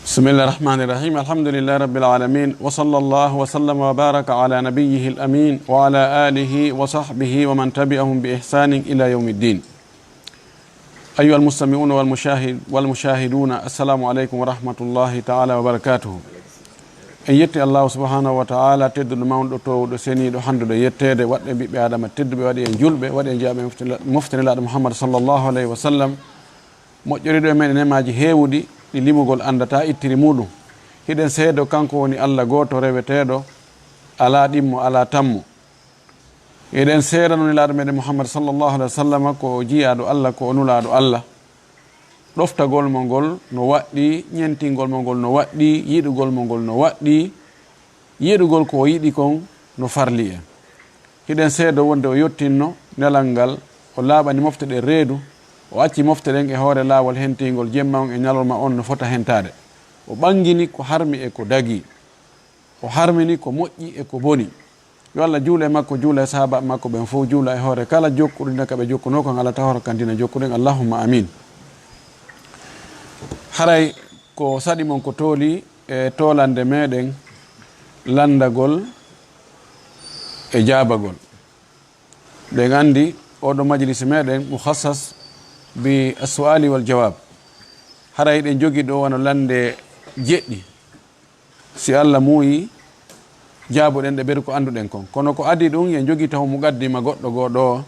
بسم الله الرحمن الرحيم الحمد لله رب العالمين وصلى الله وسلم وبارك على نبيه الأمين وعلى آله وصحبه ومن تبعهم بإحسان إلى يوم الدين. أيها المستمعون والمشاهدون السلام عليكم ورحمة الله تعالى وبركاته. en yetti Allah subhanahu wa ta'ala tedduɗo mawɗo towɗo seniɗo handuɗo yettede waɗɓe ɓiɓɓe adama tedduɓe waɗi en julɓe waɗi en jaaɓe moftanelaɗo Muhammad sallallahu alayhi wa sallam moƴƴoriɗo e meɗen nemaji heewuɗi ɗi limugol andata ittiri muɗum. hiɗen seedo kanko woni Allah goto reweteɗo ala ɗimmo ala tammo. eɗen seedanonilaɗo meɗen Muhammad sallallahu alayhi wa sallam ko jiyaɗo Allah ko nulaɗo Allah. ɗoftagol mo ngol no waɗɗi, ñentingol mo ngol no waɗɗi, yiɗugol mo ngol no waɗɗi, yiɗugol ko o yiɗi kon no farli en. hiɗen seedo wonde o yottinno nelal ngal o laaɓani mofte ɗe reedu o acci mofte ɗen e hoore laawol hentingol jemma on e ñalolma on no fota hentade. o ɓangini ko harmi e ko dagi, o harmini ko moƴƴi e ko boni. yo Allah juula e makko, juula e sahaba makko ɓen fof, juula e hoore kala jokkuɗina ka ɓe jokkuno kon Allah tawara kandina jokkuɗen. Allahumma amin. haray ko saɗi mon ko tooli e tolande meɗen landagol e jaabagol. ɓen andi oɗo majlisi meɗen mukhassas bi as-su'ali wal jawab. haray ɗen jogi ɗo wano lande jeɗɗi. si Allah muuyi jaaboɗen ɗe ɓeri ko anduɗen kon, kono ko adi ɗum en jogi taw muqaddima goɗɗo goɗo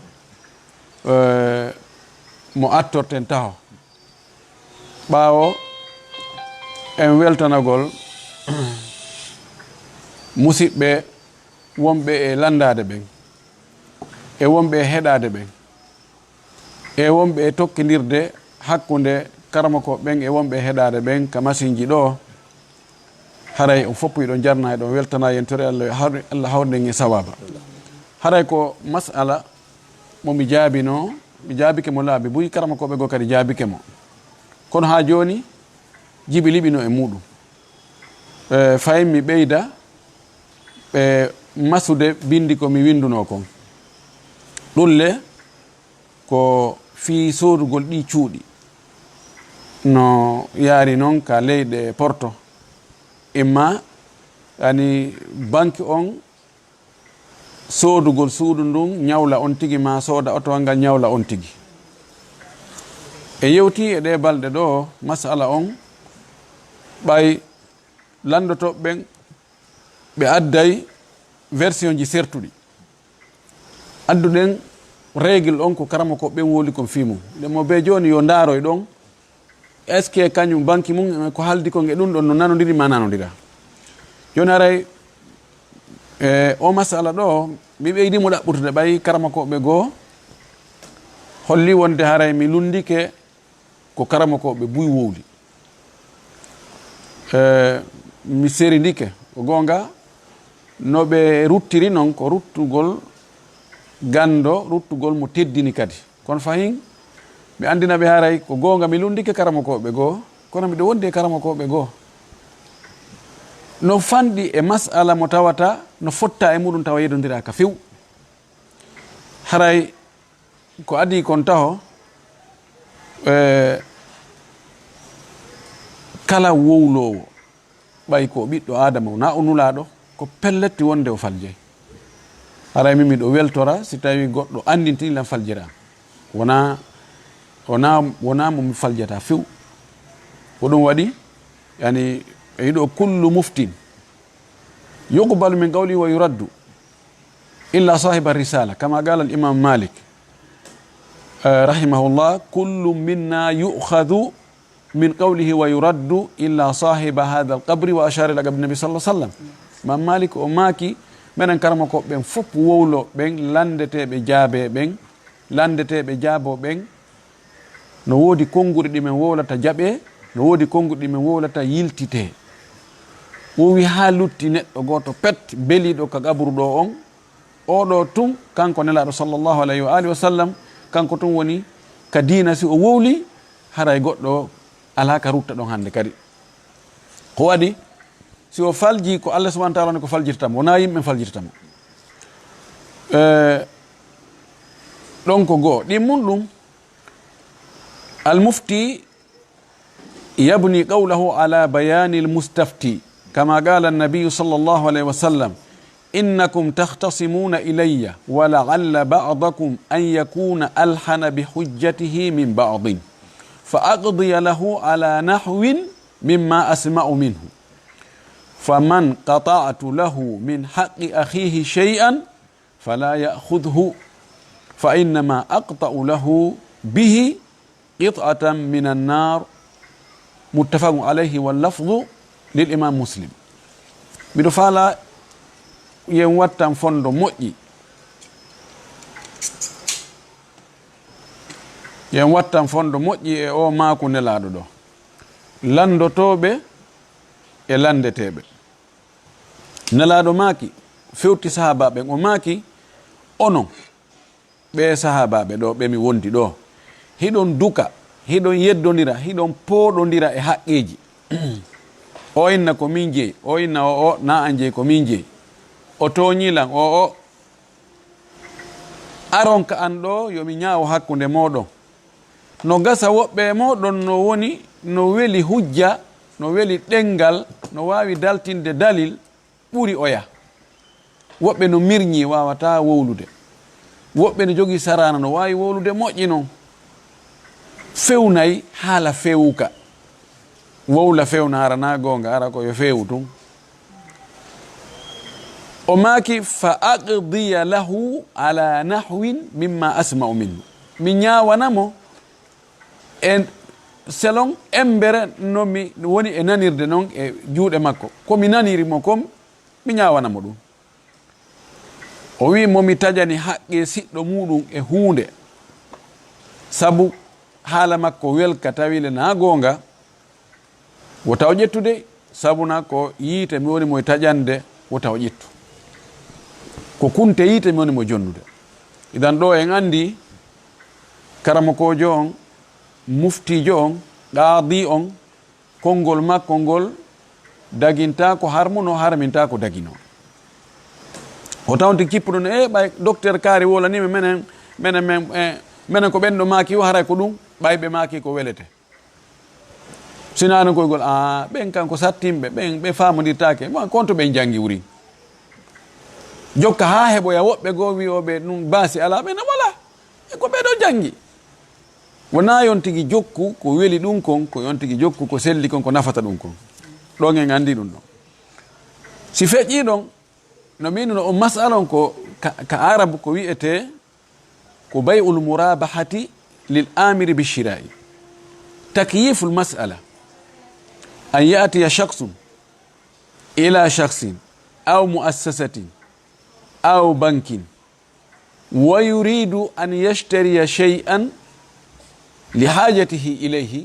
mo attorten taho ɓaawo en weltanagol musidɓe wonɓe e landade ɓen e wonɓe e heɗade ɓen e wonɓe e tokkidirde hakkude karamako ɓen e wonɓe e heɗade ɓen ka masinji ɗo. haray on foppuyi ɗo jarna e ɗon weltana yen tore Allah hawrden e sawaba. haray ko masala momi jaabino, mi jaabike mo laabi buyi karamakoɓe go kadi jaabike mo, kono ha joni jibi liɓino e muɗum. fayin mi ɓeyda ɓe masude bindi ko mi winduno kon. ɗulle ko fi sodugol ɗi cuuɗi no yaari noon ka leyɗe Porto, imma yani banque on sodugol suudu ndun ñawla on tigi, ma sooda otowal ngal ñawla on tigi. e yewti e ɗe balɗe ɗo masala on ɓay landotoɓe ɓen ɓe adday version ji sertuɗi. adduɗen règle on ko karama ko ɓen woli kon fi mum. ndemo be joni yo daaroy ɗon est ce que kañum banque mum ko haldi kon e ɗum ɗon no nanodiri ma nanodira. joni haray o masala ɗo mi ɓeydimo ɗaɓɓutude ɓay karama koɓe goo holli wonde haray mi lundike ko karama koɓe buy wowli. mi serindike ko gonga no ɓe ruttiri noon ko ruttugol gando, ruttugol mo teddini kadi. kono fayin mi andina ɓe haray ko gonga mi lundike karama koɓe goo, kono miɗo wondi e karama koɓe goo no fanɗi e masala mo tawata no fotta e muɗum tawa yedodira ka few. haray ko adi kon taho kala wowlowo ɓay ko ɓiɗɗo adama na o nulaɗo ko pelletti wonde o faljey. haray min miɗo weltora si tawi goɗɗo andintinilan faljira, wona momi faljata few. ko ɗum waɗi yani yiɗo kullu muftin yuqbalu min qawli wa yuraddu illa sahiba risala kama qala al imam Malik rahimahullah, kullu minna yu'khadhu min qawlihi wa yuraddu illa sahiba hadha al qabri wa ashara ila qabri nabi sallallahu alaihi wasallam. imam Malik o maaki menen karama ko ɓen fof wowlo ɓen landeteɓe jaabe ɓen, landeteɓe jaabo ɓen no woodi konnguri ɗi men wowlata jaɓe, no woodi konnguri ɗi men wowlata yiltite. o wi ha lutti neɗɗo goto pet beliɗo ka qabru ɗo on, oɗo tun kanko nelaɗo sallallahu alayhi wa alihi wa sallam, kanko tun woni ka diina. si o wowli haray goɗɗo ala ka rutta ɗon hande kadi. ko waɗi si o falji ko Allah subhanahu wa ta'ala ko faljirtamo, wona yimɓe faljirtamo. ɗon ko goo ɗin mum ɗum المفتي يبني قوله على بيان المستفتي كما قال النبي صلى الله عليه وسلم إنكم تختصمون إلي ولعل بعضكم أن يكون ألحن بحجته من بعض فأقضي له على نحو مما أسمع منه فمن قطعت له من حق أخيه شيئا فلا يأخذه فإنما أقطع له به قطعة من النار متفق عليه واللفظ للإمام مسلم. بدفعل يواتم فندو مؤي يواتم فندو مؤي او ماكو نلادو دو لندو توبه e landeteɓe nelaɗo maki fewti sahabaɓe o maki onon ɓe sahabaɓe ɗo ɓe mi wondi ɗo hiɗon duka hiɗon yeddodira hiɗon poɗodira e haqqeji o inna ko min jeeyi o inna o na an jeeyi ko min jeeyi o toñilan o aron ka an ɗo yomi ñaawo hakkude moɗon no gasa woɓɓe moɗon no woni no weli hujja no weli ɗengal no wawi daltinde dalil ɓuri oya woɓɓe no mirñi wawata wowlude woɓɓe no jogui sarana no wawi wowlude moƴƴi noon fewnay haala fewuka wowla fewna arana gonga ara ko yo fewu tun o maki fa aqdiya lahu ala nahwin mimma asma'u minhu mi ñawanamo en selon embere no mi woni e nanirde noon e juuɗe makko komi nanirimo kom mi ñawanamo ɗum o wi momi tajani haqqe siɗɗo muɗum e hunde sabu haala makko welka tawile na gonga wota o ƴettude sabuna ko yiite mi woni mo taƴande wota o ƴettu ko kunte yiite mi woni mo jonnude idan ɗo en andi karamokojo on muftijo on qaadi on konngol makko ngol daginta ko harmuno harminta ko dagino o tawnti kippuɗon ɓay docteur kaari wolanimi menen ko ɓenɗo maaki o haray ko ɗum ɓayɓe maaki ko welete sinano koygol ɓen kanko sattimɓe ɓe famodirtake konto ɓen jangi wuri jokka ha heɓoya woɓɓe goo wiyoɓe ɗum baasi ala ɓena wala ko ɓeɗo jangi wona yon tigui jokku ko weli ɗum kon ko yon tigui jokku ko selli kon ko nafata ɗum kon ɗon en andi ɗum ɗon si feƴƴi ɗon no minuno o masala on ko ka arabu ko wiyete ko bay'ul murabahati lil amiri bishira'i takyiful mas'ala an ya'tiya shakhsun ila shakhsin aw muassasatin aw bankin wa yuridu an yashtariya shay'an لحاجته إليه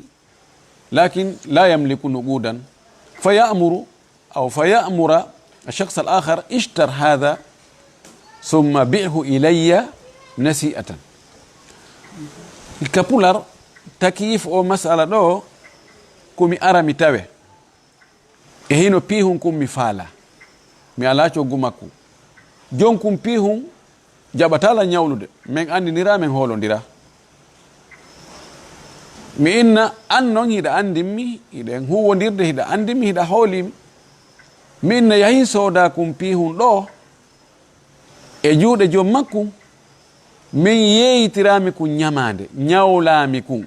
لكن لا يملك نقودا فيأمر الشخص الآخر اشتر هذا ثم بيعه إلي نسيئة الكابولار تكييف أو مسألة دو كومي أرامي تاوي إهينو بيهن كومي فالا مي ألاتو غمكو جون كوم بيهن جابتالا نيولود من أني نرا من هولو نرا mi inna an noon hiɗa andinmi hiɗen huwodirde hiɗa andinmi hiɗa hoolim mi inna yahi sooda kum pihun ɗo e juuɗe joom makkum min yeeyitirami kum ñamade ñawlami kum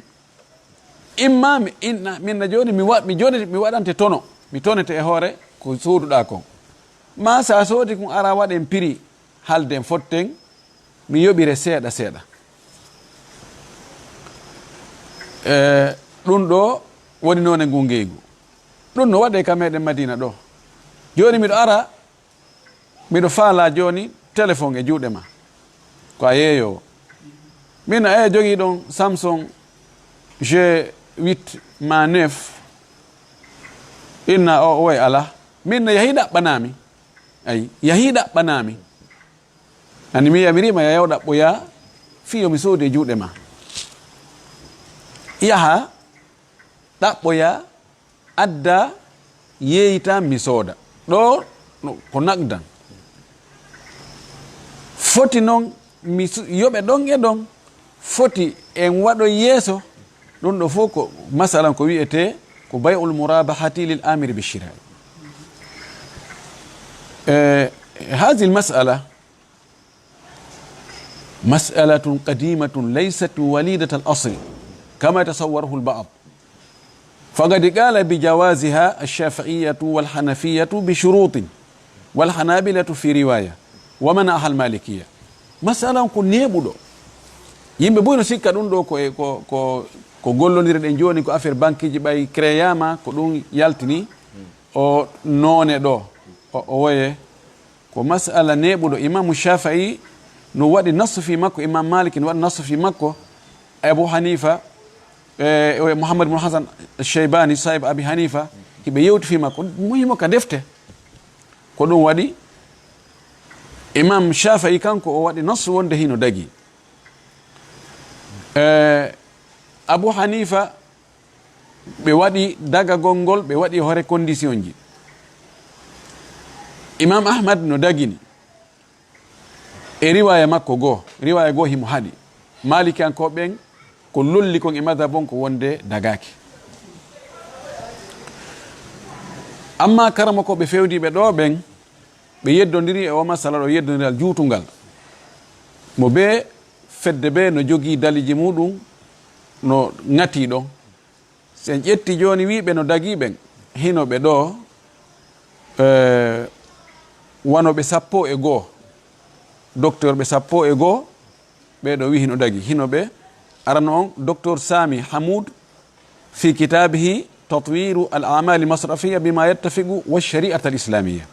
imma mi inna minna joni mi waɗante tono mi tonete e hoore ko sooduɗa kon ma sa soodi kum ara waɗen prix halden fotten mi yoɓire seeɗa seeɗa ɗum ɗo woni noon e ngungeygu ɗum no waɗe ka meɗen Madina ɗo joni miɗo ara miɗo faala joni téléphone e juuɗe ma ko a yeeyowo min a jogui ɗon Samsung G8 ma 9 inna o way ala min no yahi ɗaɓɓanami ayi yahi ɗaɓɓanami ani mi yamirima yayaw ɗaɓɓoya fiyo mi soodi e juuɗe ma yaha ɗaɓɓoya adda yeeyita mi sooda ɗo ko nagdan foti noon mi yoɓe ɗon e ɗon foti en waɗo yeeso ɗum ɗo fof ko masalan ko wiyete ko bay'ul murabahati lil amiri bishira. هذه المسألة مسألة قديمة ليست وليدة الأصل كما تصوره البعض، فقد قال بجوازها الشافعية والحنفية بشروط والحنابلة في رواية ومنعها المالكية. مسألة ko neɓuɗo yimɓe boyno sikka ɗum ɗo ko gollodire joni ko affaire banque ji ɓay créyama ko ɗum yaltini o none ɗo o woye ko masala neɓuɗo. Imamu Shafi'i no waɗi nasu fi makko, imam Malik no waɗi nasu fi makko, Abu Hanifa Muhammad ibn Hasan al-Shaybani sahib Abi Hanifa hiɓe yewti fi makko muhimo ka defte ko ɗum waɗi. Imam Shafi'i kanko o waɗi nasu wonde hino dagi. Abu Hanifa ɓe waɗi dagagol ngol, ɓe waɗi hore condition ji. Imam Ahmad no dagini e riwaya makko goo, riwaya goo himo haɗi. Maliki an ko ɓen ko lolli kon e madhabon ko wonde dagaki. Amma karama ko ɓe fewdiɓe ɗo ɓen ɓe yeddodiri e o masala ɗo yeddodiral juutungal mo be fedde be no jogii daliji muɗum no ŋati ɗon. sen ƴetti joni wiɓe no dagi ɓen hinoɓe ɗo wanoɓe 12 docteur ɓe 12 ɓeɗo wi hino dagi. hinoɓe arano on docteur Sami Hamoud fi kitabihi tatwiru al amali masrafiya bima yattafiqu wa shari'at al islamiyya.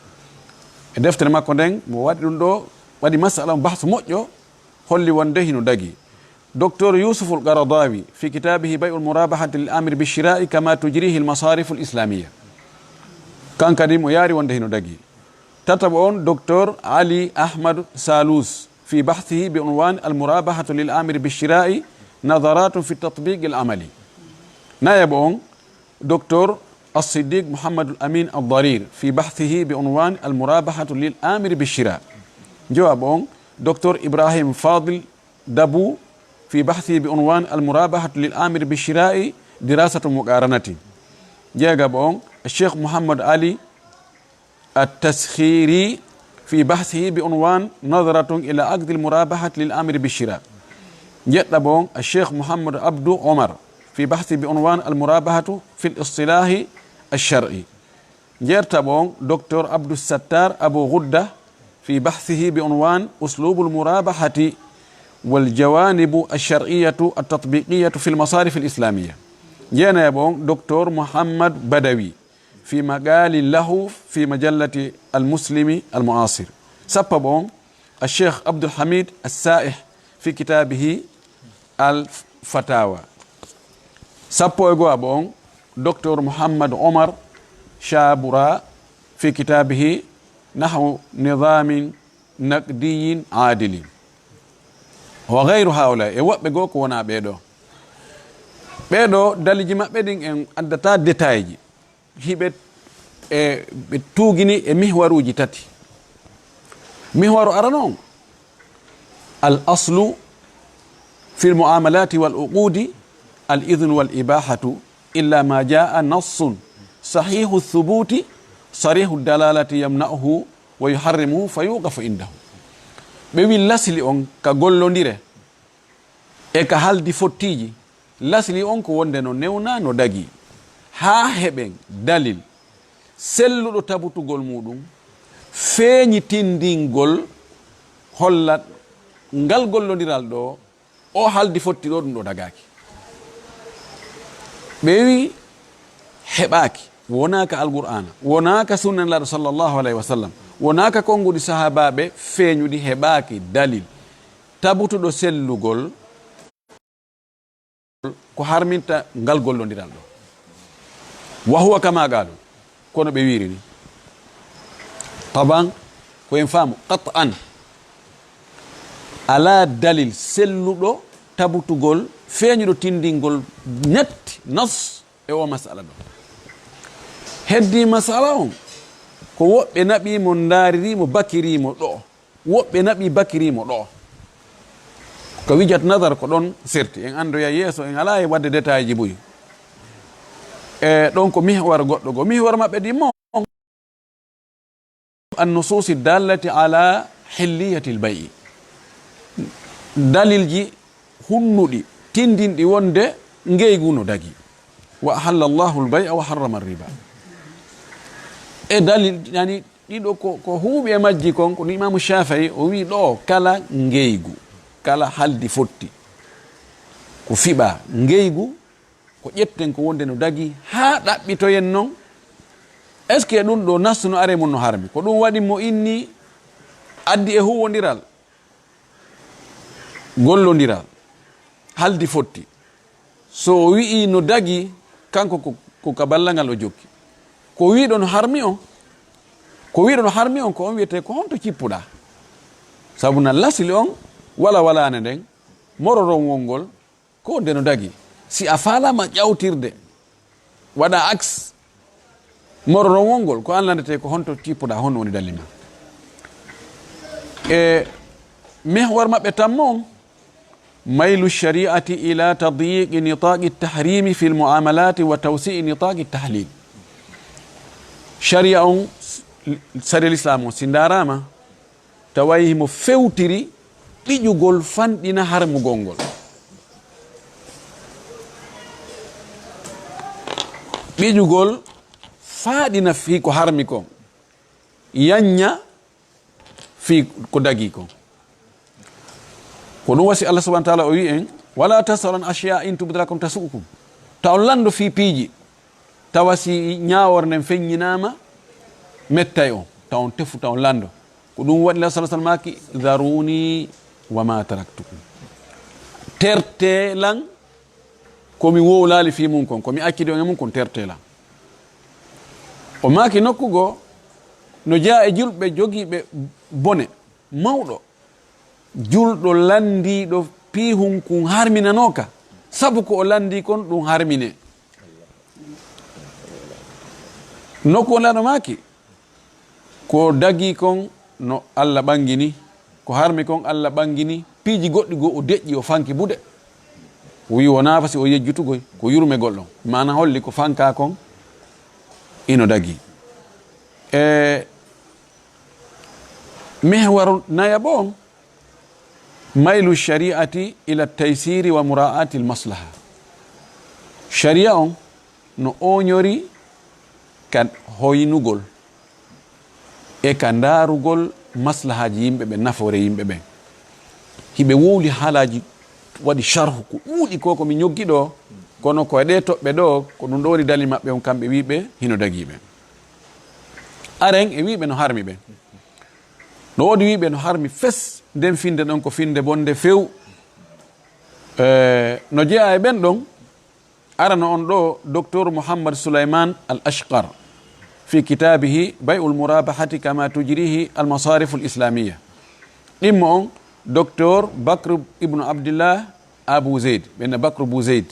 e deftere makko nden mo waɗi ɗum ɗo waɗi masala bahsu moƴƴo holli wonde hino dagi. docteur Yusuf al-Qaradawi fi kitabihi bay'ul murabahati lil amir bishira'i kama tujrihi al masarif al islamiyya, kan kadi mo yaari wonde hino dagi. tataɓo on docteur Ali Ahmad Salus fi bahthihi bi unwan al murabahatu lil amir bishira'i nadaratun fi tatbiq al amali. nayaɓo on docteur الصديق محمد الأمين الضرير في بحثه بعنوان المرابحة للآمر بالشراء. جواب دكتور إبراهيم فاضل دبو في بحثه بعنوان المرابحة للآمر بالشراء دراسة مقارنة. جواب الشيخ محمد علي التسخيري في بحثه بعنوان نظرة إلى عقد المرابحة للآمر بالشراء. جواب الشيخ محمد عبد عمر في بحثه بعنوان المرابحة في الاصطلاح الشرعي. جرتبون دكتور عبد الستار أبو غدة في بحثه بعنوان أسلوب المرابحة والجوانب الشرعية التطبيقية في المصارف الإسلامية. جنبون دكتور محمد بدوي في مقال له في مجلة المسلم المعاصر. سببون الشيخ عبد الحميد السائح في كتابه الفتاوى. سببون دكتور محمد عمر شابرا في كتابه نحو نظام نقدي عادل وغير هؤلاء. وبقوك ونا بيدو دالجي مابدين ان ادتا ديتايجي هيبت بتوغني محوروجي تاتي. محور ارانون الاصل في المعاملات والعقود الاذن والاباحه إلا ما جاء نص صحيح الثبوت صريح الدلالة يمنعه ويحرمه فيوقف عنده. بيبي لاسلي أون كغولونديره إكا هال دي فوتيجي لاسلي أون كوندنو نيونا نو داغي ها هبن دليل سلو دو تابوتو غول مودوم فيني تيندينغول هولات ngal gollondiral ɗo o haldi fotti ɗo ɗum ɗo dagaki. ɓewi heɓaki wonaka alqur'ana wonaka sunnanlaɗo sallllahu alayhi wa sallam wonaka konguɗi sahabaɓe feeñuɗi heɓaki dalil tabutuɗo sellugol ko harminta ngal gollodiral ɗo. wa huwa kama galu kono ɓe wiri ni taban koyen faamu qat'an ala dalil selluɗo tabutugol feeñuɗo tindingol netti nas e o masala ɗo. heddi masala on ko woɓɓe naɓimo daaririmo bakirimo ɗo, woɓɓe naɓi bakirimo ɗo. ko wijat nadar ko ɗon serti en andoya yeeso en ala e wadde détail ji boyi e ɗon ko mihwar goɗɗo go mihwar maɓɓe ɗimmo النصوص الدالة على حلية البيع dalil ji hunnuɗi tindinɗi wonde ngeygu no dagi wa ahalla Allahu al-bay'a wa harrama ar-riba e dalil yani ɗiɗo ko huuɓi e majji kon ko Imamu Shafi'i o wi ɗo kala ngeygu kala haldi fotti ko fiɓa ngeygu ko ƴetten ko wonde no dagi ha ɗaɓɓitoyen noon est ce que ɗum ɗo nastu no are mum no harmi ko ɗum waɗi mo inni addi e huwodiral gollodiral haldi fotti so o wi'i no dagi kanko ko ka ballagal o jokki ko wiɗo no harmi on ko on wiyete ko honto cippuɗa sabu na lasli on walane nden mororon wongol ko nde no dagi si a falama ƴawtirde waɗa axe mororon wongol ko anlandete ko honto cippuɗa honno woni dalima e mehwar maɓɓe tammo ميل الشريعة إلى تضييق نطاق التحريم في المعاملات وتوسيع نطاق التحليل شريعة سر الإسلام سندارama tawayi mo fewtiri ɗiƴugol fanɗina harmu gongol ɗiƴugol faaɗina fi ko harmi kon yanya fi ko dagi kon ko ɗum wasi Allah subhanahu wa ta'ala o wi en wala tasalan ashiya in tubdalakum tasukum taw lando fi piiji tawasi ñawor nden feññinama mettay on taw tefu taw lando ko ɗum waɗi la sallallahu alaihi wasallam maki dharuni wama taraktukum tertelan komi wowlali fi mum kon komi akkidi on e mum kon tertelan o maki nokkugo no jaa e julɓe jogiiɓe bone mawɗo julɗo landiɗo pihum kun harminanoka sabu ko o landi kon ɗum harmine nokku on laɗo maki ko dagi kon no Allah ɓangini ko harmi kon Allah ɓangini piiji goɗɗi go o deƴƴi o fanki buɗe o wi wona fasi o yejjutugoy ko yurme gollon mana holli ko fanka kon ino dagi mehwaru naya bon ميل الشريعة إلى التيسير ومراعاة المصلحة شريعة no oñori kan hoynugol e ka ndarugol maslahaji yimɓe ɓe nafore yimɓe ɓen hiɓe wowli haalaji waɗi sharhu ko ɗuuɗi ko komi ñoggi ɗo kono ko ɗe toɓɓe ɗo ko ɗum ɗo woni dali maɓɓe on kamɓe wiɓe hino dagiɓe aren e wiɓe no harmi ɓen no wodi wiɓe no harmi fes nden finde ɗon ko finde bonde few no jeeya e ɓen ɗon arano on ɗo docteur Mouhammad Souleymane Al Ashqar fi kitabihi bay'ul murabahati kama tujrihi al masarif al islamiyya ɗimmo on docteur Bakr ibn Abdillah Abu Zaid ɓenna Bakr Abu Zaid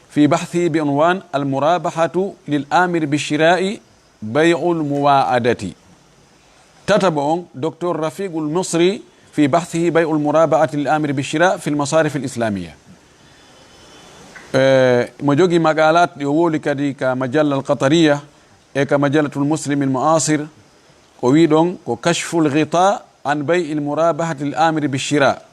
fi bahthi bi unwan al murabahatu lil amir bi shira'i bay'ul muwa'adati tatabo on docteur Rafiq al Misri في بحثه بيع المرابعة للآمر بالشراء في المصارف الإسلامية مجوغي مقالات يولي كدي كمجلة القطرية كمجلة المسلم المعاصر ويدون وكشف الغطاء عن بيع المرابحة للآمر بالشراء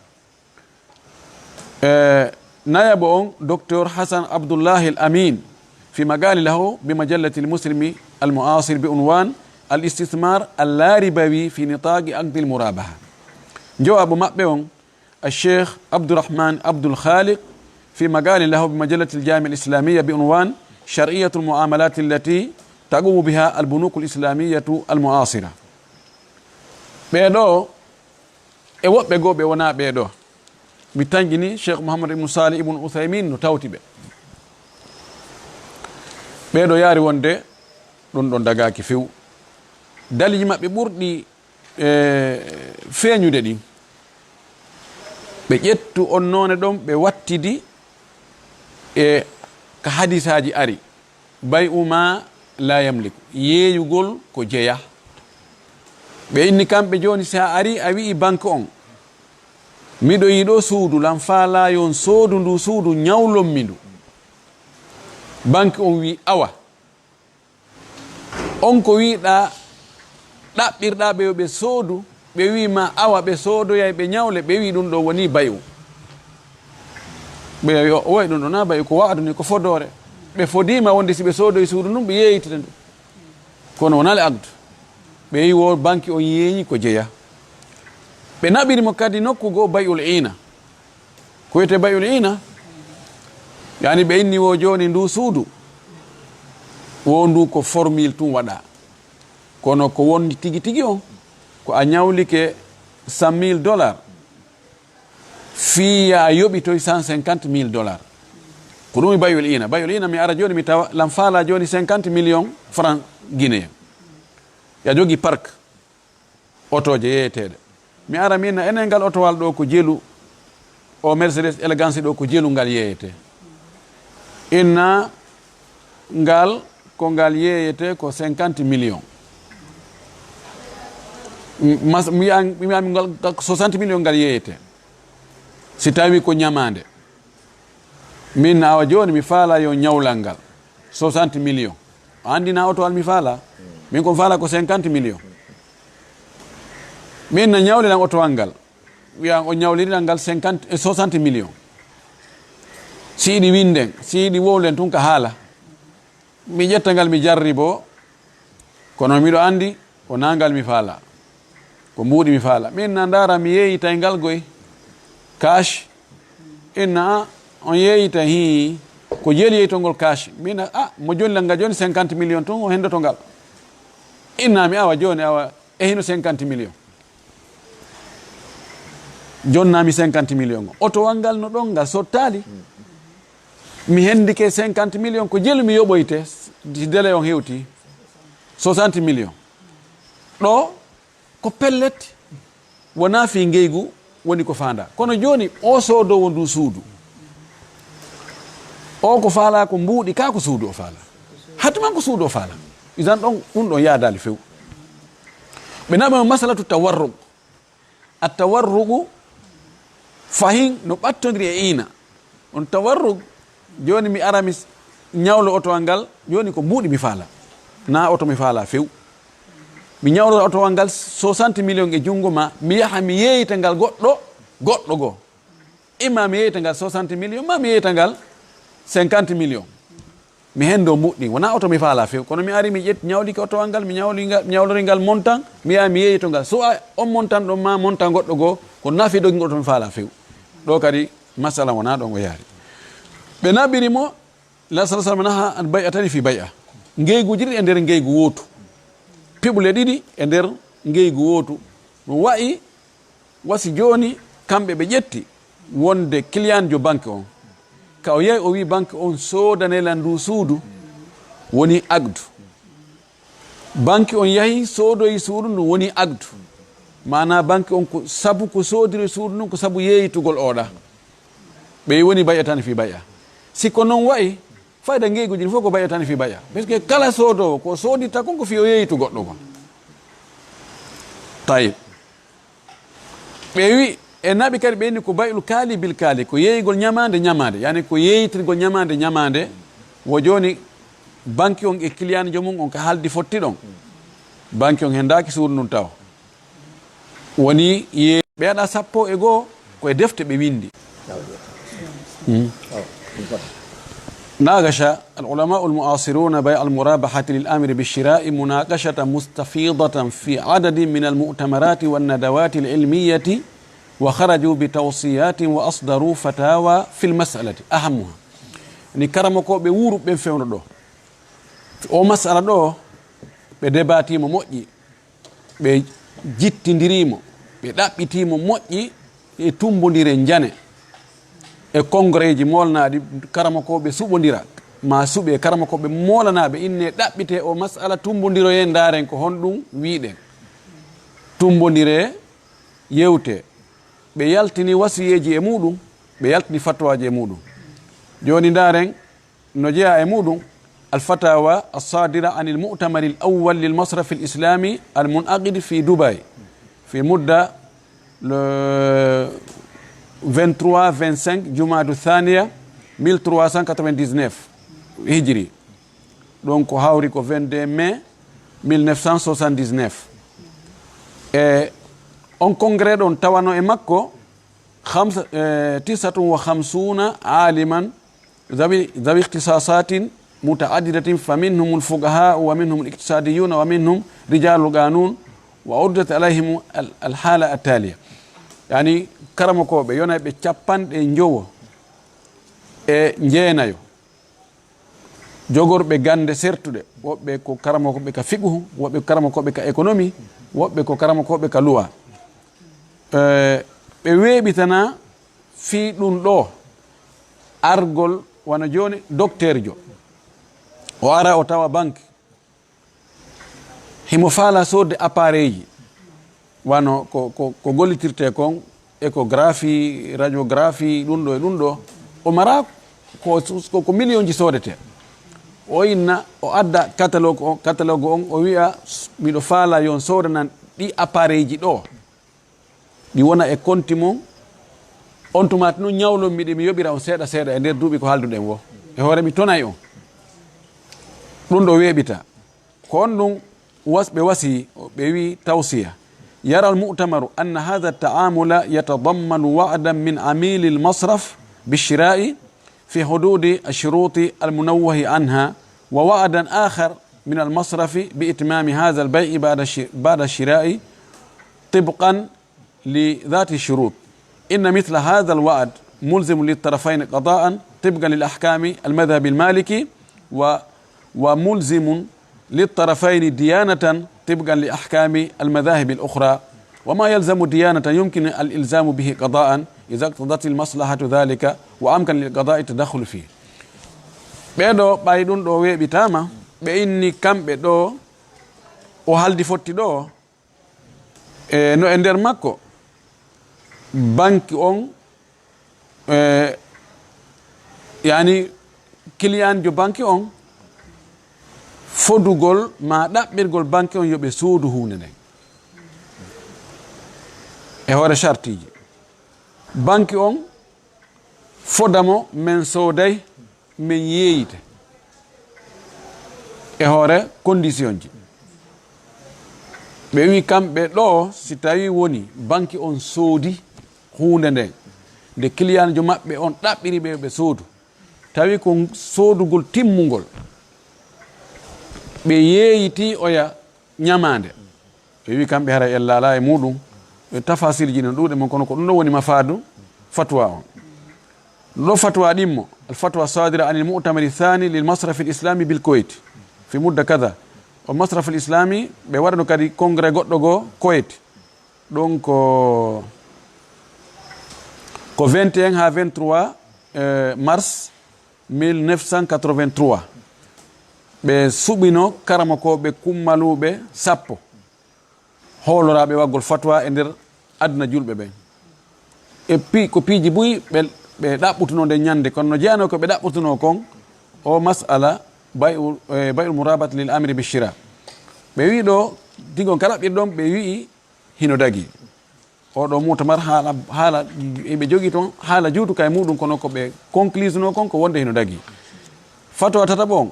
نايبون دكتور حسن عبد الله الأمين في مقال له بمجلة المسلم المعاصر بعنوان الاستثمار اللاربوي في نطاق عقد المرابحة جواب مأبيون الشيخ عبد الرحمن عبد الخالق في مقال له بمجلة الجامعة الإسلامية بعنوان شرعية المعاملات التي تقوم بها البنوك الإسلامية المعاصرة بيدو ايوه بيغو بيونا بيدو بتنجني شيخ محمد بن صالح بن عثيمين نتاوتي بيدو ياري وندي دون دغاكي فيو دالي مابbe ɓurɗi feeñude ɗin ɓe ƴettu on noone ɗon ɓe wattidi e ka hadisaji ari bay uma la yamliku yeeyugol ko jeeya ɓe inni kamɓe joni sa ari a wi'i banque on miɗo yiɗo suudu lam faala yon soodu ndu suudu ñawlommi ndu banque on wi awa on ko wiɗa ɗaɓɓirɗa ɓe yo ɓe soodu ɓe wima awa ɓe soodoyay ɓe ñawle ɓe wi ɗum ɗo woni bayu ɓe wi o way ɗum ɗo na bayu ko waaduni ko fodore ɓe fodima wonde si ɓe soodoye suudu ɗum ɓe yeeytita ndu kono wonale agdu ɓe wi wo banque on yeeñi ko jeeya ɓe naɓirimo kadi nokku goo bayul ina ko wiyete bayul ina yani ɓe inni wo joni ndu suudu wo ndu ko formule tum waɗa kono ko wonni tigi tigi on ko a ñawlike $100,000 fiya a yoɓitoy $150,000 ko ɗum e bayul ina mi ara joni mi tawa lam faala joni 50 millions francs guinéen ya jogi parc otoje yeeyeteɗe mi ara minna enen ngal otowal ɗo ko jelu o Mercedes élégance ɗo ko jelu ngal yeeyete inna ngal ko ngal yeeyete ko 50 millions miyami ngal 60 millions ngal yeeyete si tawi ko ñamande min awa joni mi faala yo ñawlal ngal 60 millions andina otowal mi faala min ko faala ko 50 millions min na ñawlinan otowal ngal wiya o ñawlinan ngal 60 millions siɗi winden siɗi wowlen tun ka haala mi ƴetta ngal mi jarri bo kono miɗo andi ko nangal mi faala ko mbuuɗi mi faala min na ndara mi yeeyitay ngal goy cash inna on yeeyita hi ko jeeli yeytongol cash min mo joni nga joni 50 millions tun o hendoto ngal inna mi awa joni awa hino 50 millions jonnami 50 millions oto wangal no ɗon ngal sottali mi hendike 50 millions ko jeelu mi yoɓoyte délai on hewti 60 millions ɗo ko pellet wona fi ngeygu woni ko fanda kono joni o soodowo ndu suudu o ko faala ko mbuuɗi ka ko suudu o faala hatuman ko suudu o faala isan ɗum ɗon yaadali few ɓe naɓe masalatu tawarrug a tawarrugu fahin no ɓattodiri e ina on tawarrug joni mi ara mi ñawlo otowal ngal joni ko mbuuɗi mi faala na oto mi faala few mi ñawlo otowal ngal 60 millions e junngo ma mi yaha mi yeeyita ngal goɗɗo goo imma mi yeeyita ngal 60 millions ma mi yeeyita ngal 50 millions mi hendo mbuɗɗi wona oto mi faala few kono mi ari mi ƴetti ñawlike otowal ngal mi ñawlori ngal montant mi yaha mi yeeyito ngal so on montant ɗon ma montant goɗɗo goo ko nafi ɗogi oto mi faala few ɗo kadi masala wona ɗon o yaari ɓe naɓirimo la sala sallam naha an bay a tani fi bay a ngeyguji ɗiɗi e nder ngeygu wootu piɓule ɗiɗi e nder ngeygu wootu no wayi wasi joni kamɓe ɓe ƴetti wonde client jo banque on ka o yehi o wi banque on soodanelan ndu suudu woni agdu banque on yahi soodoyi suudu ndu woni agdu mana banque on ko sabu ko soodiri suudu ndun ko sabu yeeyitugol oɗa ɓe woni bay a tani fi bay a sikko noon wayi fayda ngeyguji ɗi fof ko bayatani fi baya par ce que kala soodowo ko soodita kon ko fi o yeeyitu goɗɗo kon tayib ɓe wi e naɓi kadi ɓenni ko bayul kaali bil kaali ko yeeygol ñamade yani ko yeeyitirgol ñamade wo joni banque on e client jomum on ko haaldi fotti ɗon banque on hendaki suudu ndun taw woni ɓeeɗa 11 koye defte ɓe windi ناقش العلماء المعاصرون بيع المرابحة للآمر بالشراء مناقشة مستفيضة في عدد من المؤتمرات والندوات العلمية وخرجوا بتوصيات وأصدروا فتاوى في المسألة أهمها نكرمكو بورو بنفعون دو او مسألة دو بدباتيمو موجي بجتندريمو بدابتيمو موجي يتومبندير njane e congrès ji molnaɗi karamakoɓe suɓodira ma suuɓe karamakoɓe molanaɓe inne ɗaɓɓite o masala tumbodiro e daren ko honɗum wiɗen tumbodire yewte ɓe yaltini wasiyeji e muɗum ɓe yaltini fatwaji e muɗum joni daren no jeeya e muɗum الفتاوى الصادرة عن المؤتمر الأول للمصرف الإسلامي المنعقد في دبي في مدة 23-25 Jumadu Thania 1399 hijri. Donc hawri ko 22 mai 1979. On congrès ɗon tawano e makko 59 عالما ذوي اختصاصات متعددة فمنهم الفقهاء ومنهم الاقتصاديون ومنهم رجال القانون وعرضت عليهم الحالة التالية. يعني كرمكوɓe yonaɓe capanɗe jowo e jeenayo jogorɓe gande sertuɗe, woɓɓe ko karamokoɓe ka fiqhu, woɓɓe ko karamokoɓe ka économie, woɓɓe ko karamokoɓe ka loi. ɓe weeɓitana fi ɗum ɗo argol wana joni docteur jo o ara o tawa banque himo faala sodde appareil ji wano ko gollitirte kon échographie, radiographie, ɗum ɗo e ɗum ɗo, o mara ko million ji sodete. O inna o adda catalogue on o wiya miɗo faala yon sodanan ɗi appareil ji ɗo ɗi wona e compte mon, on tumati noon ñawlon miɗe mi yoɓira on seeɗa seeɗa e nder duuɓi ko halduɗen wo e hoore mi tonay on. ɗum ɗo weeɓita ko on ɗum ɓe wasi ɓe wi tawsiya. يرى المؤتمر أن هذا التعامل يتضمن وعدا من عميل المصرف بالشراء في حدود الشروط المنوه عنها، ووعدا آخر من المصرف بإتمام هذا البيع بعد الشراء طبقا لذات الشروط. إن مثل هذا الوعد ملزم للطرفين قضاء طبقا للأحكام المذهب المالكي، وملزم للطرفين ديانة طبقا لأحكام المذاهب الأخرى، وما يلزم ديانة يمكن الإلزام به قضاء إذا اقتضت المصلحة ذلك وأمكن للقضاء التدخل فيه. ɓeɗo ɓayɗum ɗo weeɓitama ɓe inni kamɓe ɗo o haldi fotti ɗo no e nder makko banque on yani client jo banque on fodugol ma ɗaɓɓirgol banque on yoɓe soodu hunde nden e hoore chartiji. banque on fodamo men sooday min yeeyite e hoore condition ji. ɓe wi kamɓe ɗo si tawi woni banque on soodi hunde nden nde client jo maɓɓe on ɗaɓɓiri ɓe ɓe soodu, tawi ko soodugol timmugol ɓe yeeyiti oya ñamande, ɓe wi kamɓe hara en laala e muɗum tafasir ji no ɗuuɗe mon, kono ko ɗum ɗo woni mafadu fatwa on. ɗo fatwa ɗimmo الفتوى الصادرة عن المؤتمر الثاني للمصرف الإسلامي بالكويت في مدة كذا. والمصرف الإسلامي بوردو كادي كونغري غوتو كويت دونك كو 21 à 23 mars 1983 ɓe suɓino karamakoɓe kummaluɓe sappo holoraɓe waggol fatwa e nder aduna julɓe ɓen. E ko piiji buyi ɓe ɗaɓɓutuno nde ñande, kono no jeyano ko ɓe ɗaɓɓutuno kon o masala bay'ul murabat lil amri bishira. ɓe wi ɗo digon ka ɗaɓɓirɗon ɓe wi hino dagi oɗo mutamar haala ɓe jogui toon haala juutuka e muɗum, kono ko ɓe conclusion o kon ko wonde hino dagi. fatwa tataɓon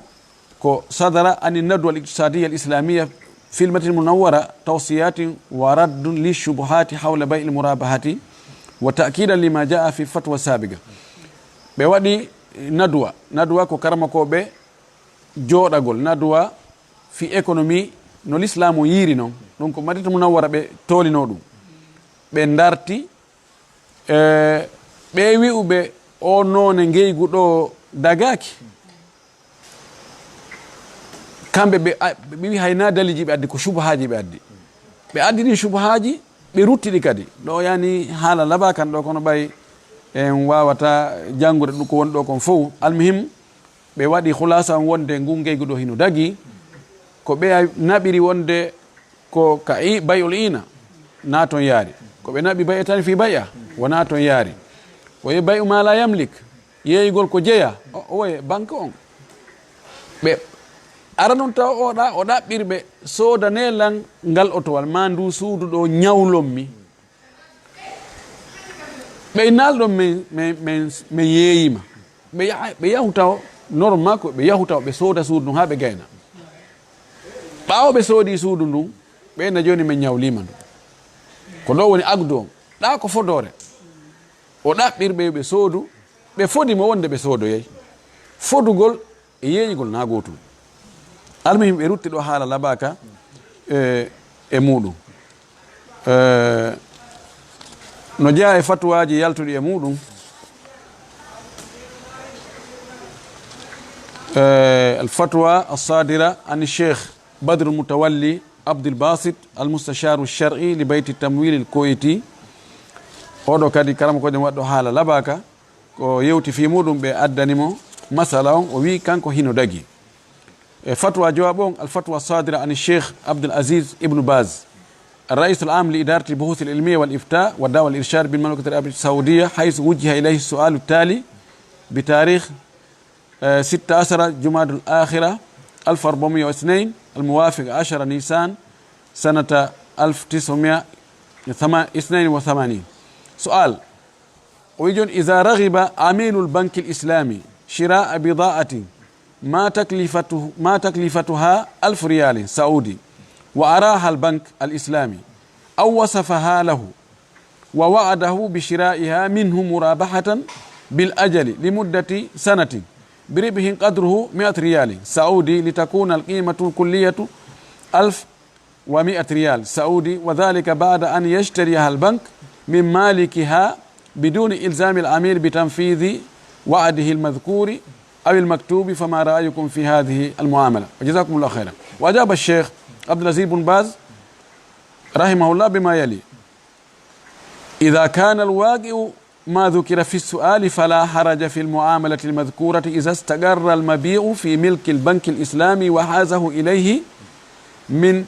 ko sadara ani nadwa al iqtisadiya al islamia في المدينة المنورة توصيات ورد للشبهات حول بيع المرابحة وتأكيدا لما جاء في فتوى سابقة. بوادي ندوة كرمكو be joɗagol nadwa fi économie no l'islamu yiri non. Donc Madinatu Munawwara ɓe tolino ɗum ɓe darti ɓe wi'uɓe o none ngeygu ɗo dagaki, kamɓe ɓe wi hayna daliji ɓe addi ko subhaji ɓe addi, ɓe addi ɗin subhaji ɓe ruttiɗi kadi ɗo yani haala laba kan ɗo, kono ɓay en wawata jangude ɗum ko woni ɗo kon fof. almuhim ɓe waɗi hulasa wonde ngun ngeygu ɗo hino dagi, ko ɓe naɓiri wonde ko ka bay'ul ina na toon yaari, ko ɓe naɓi bay'a tan fi bay'a wona toon yaari, oye bay'u ma la yamlik yeeygol ko jeeya oye banque on ɓe ara noon taw o ɗaɓɓirɓe sodanelan ngal otowal ma ndu suudu ɗo ñawlon mi ɓe nalɗon min yeeyima ɓe yahu taw normal ko ɓe yahu taw ɓe sooda suudu ndun ha ɓe gayna ɓaawo ɓe soodi suudu ndun ɓeyna joni min ñawlima ndu ko ɗo woni agdu on ɗa ko fodore o ɗaɓɓirɓe ɓe soodu ɓe fodimo wonde ɓe soodoyay fodugol e yeeñigol na gotum almuhim ɓe rutti ɗo haala labaka e muɗum no jeeya e fatwaji yaltuɗi e muɗum الفتوى الصادرة عن الشيخ بدر المتولي عبد الباسط المستشار الشرعي لبيت التمويل الكويتي oɗo kadi karama ko waɗɗo haala labaka ko yewti fi muɗum ɓe addanimo masala on o wi kanko hino dagi e fatwa jawab on الفتوى الصادرة عن الشيخ عبد العزيز ابن باز الرئيس العام لإدارة البحوث العلمية والإفتاء والدعوة والإرشاد بالمملكة العربية السعودية حيث وجه إليه السؤال التالي بتاريخ 16 جمادى الآخرة 1402 الموافق 10 نيسان سنة 1982. سؤال: ويجون إذا رغب عميل البنك الإسلامي شراء بضاعة ما تكلفتها 1000 ريال سعودي وأراها البنك الإسلامي أو وصفها له ووعده بشرائها منه مرابحة بالأجل لمدة سنة بربح قدره 100 ريال سعودي لتكون القيمة الكلية 1100 ريال سعودي، وذلك بعد أن يشتريها البنك من مالكها بدون إلزام العميل بتنفيذ وعده المذكور أو المكتوب. فما رأيكم في هذه المعاملة؟ وجزاكم الله خيرا. وأجاب الشيخ عبد العزيز بن باز رحمه الله بما يلي: إذا كان الواقع ما ذكر في السؤال فلا حرج في المعاملة المذكورة إذا استقر المبيع في ملك البنك الإسلامي وحازه إليه من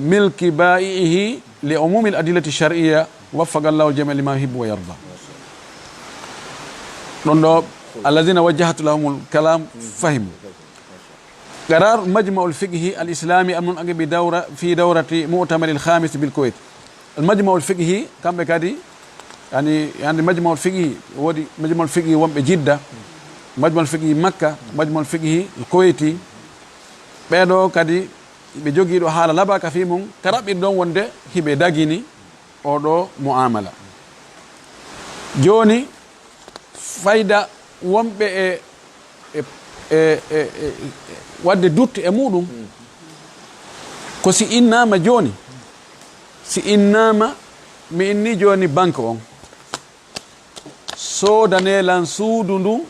ملك بائعه لعموم الأدلة الشرعية. وفق الله الجميع لما يحب ويرضى. الذين وجهت لهم الكلام فهموا. قرار مجمع الفقه الإسلامي أمن بدورة في دورة مؤتمر الخامس بالكويت. المجمع الفقهي كم بكادي يعني مجمع الفقهي ودي مجمع الفقهي بجدة، مجمع الفقهي مكة، مجمع الفقهي الكويتي بيدو كادي بجوجي دو حال لباك في مون كراب دون وندي هبه داغيني oɗo muamala. Joni fayda wonɓe wadde dutte e muɗum ko si innama joni, si innama mi inni joni banque on sodanelan suudu ndu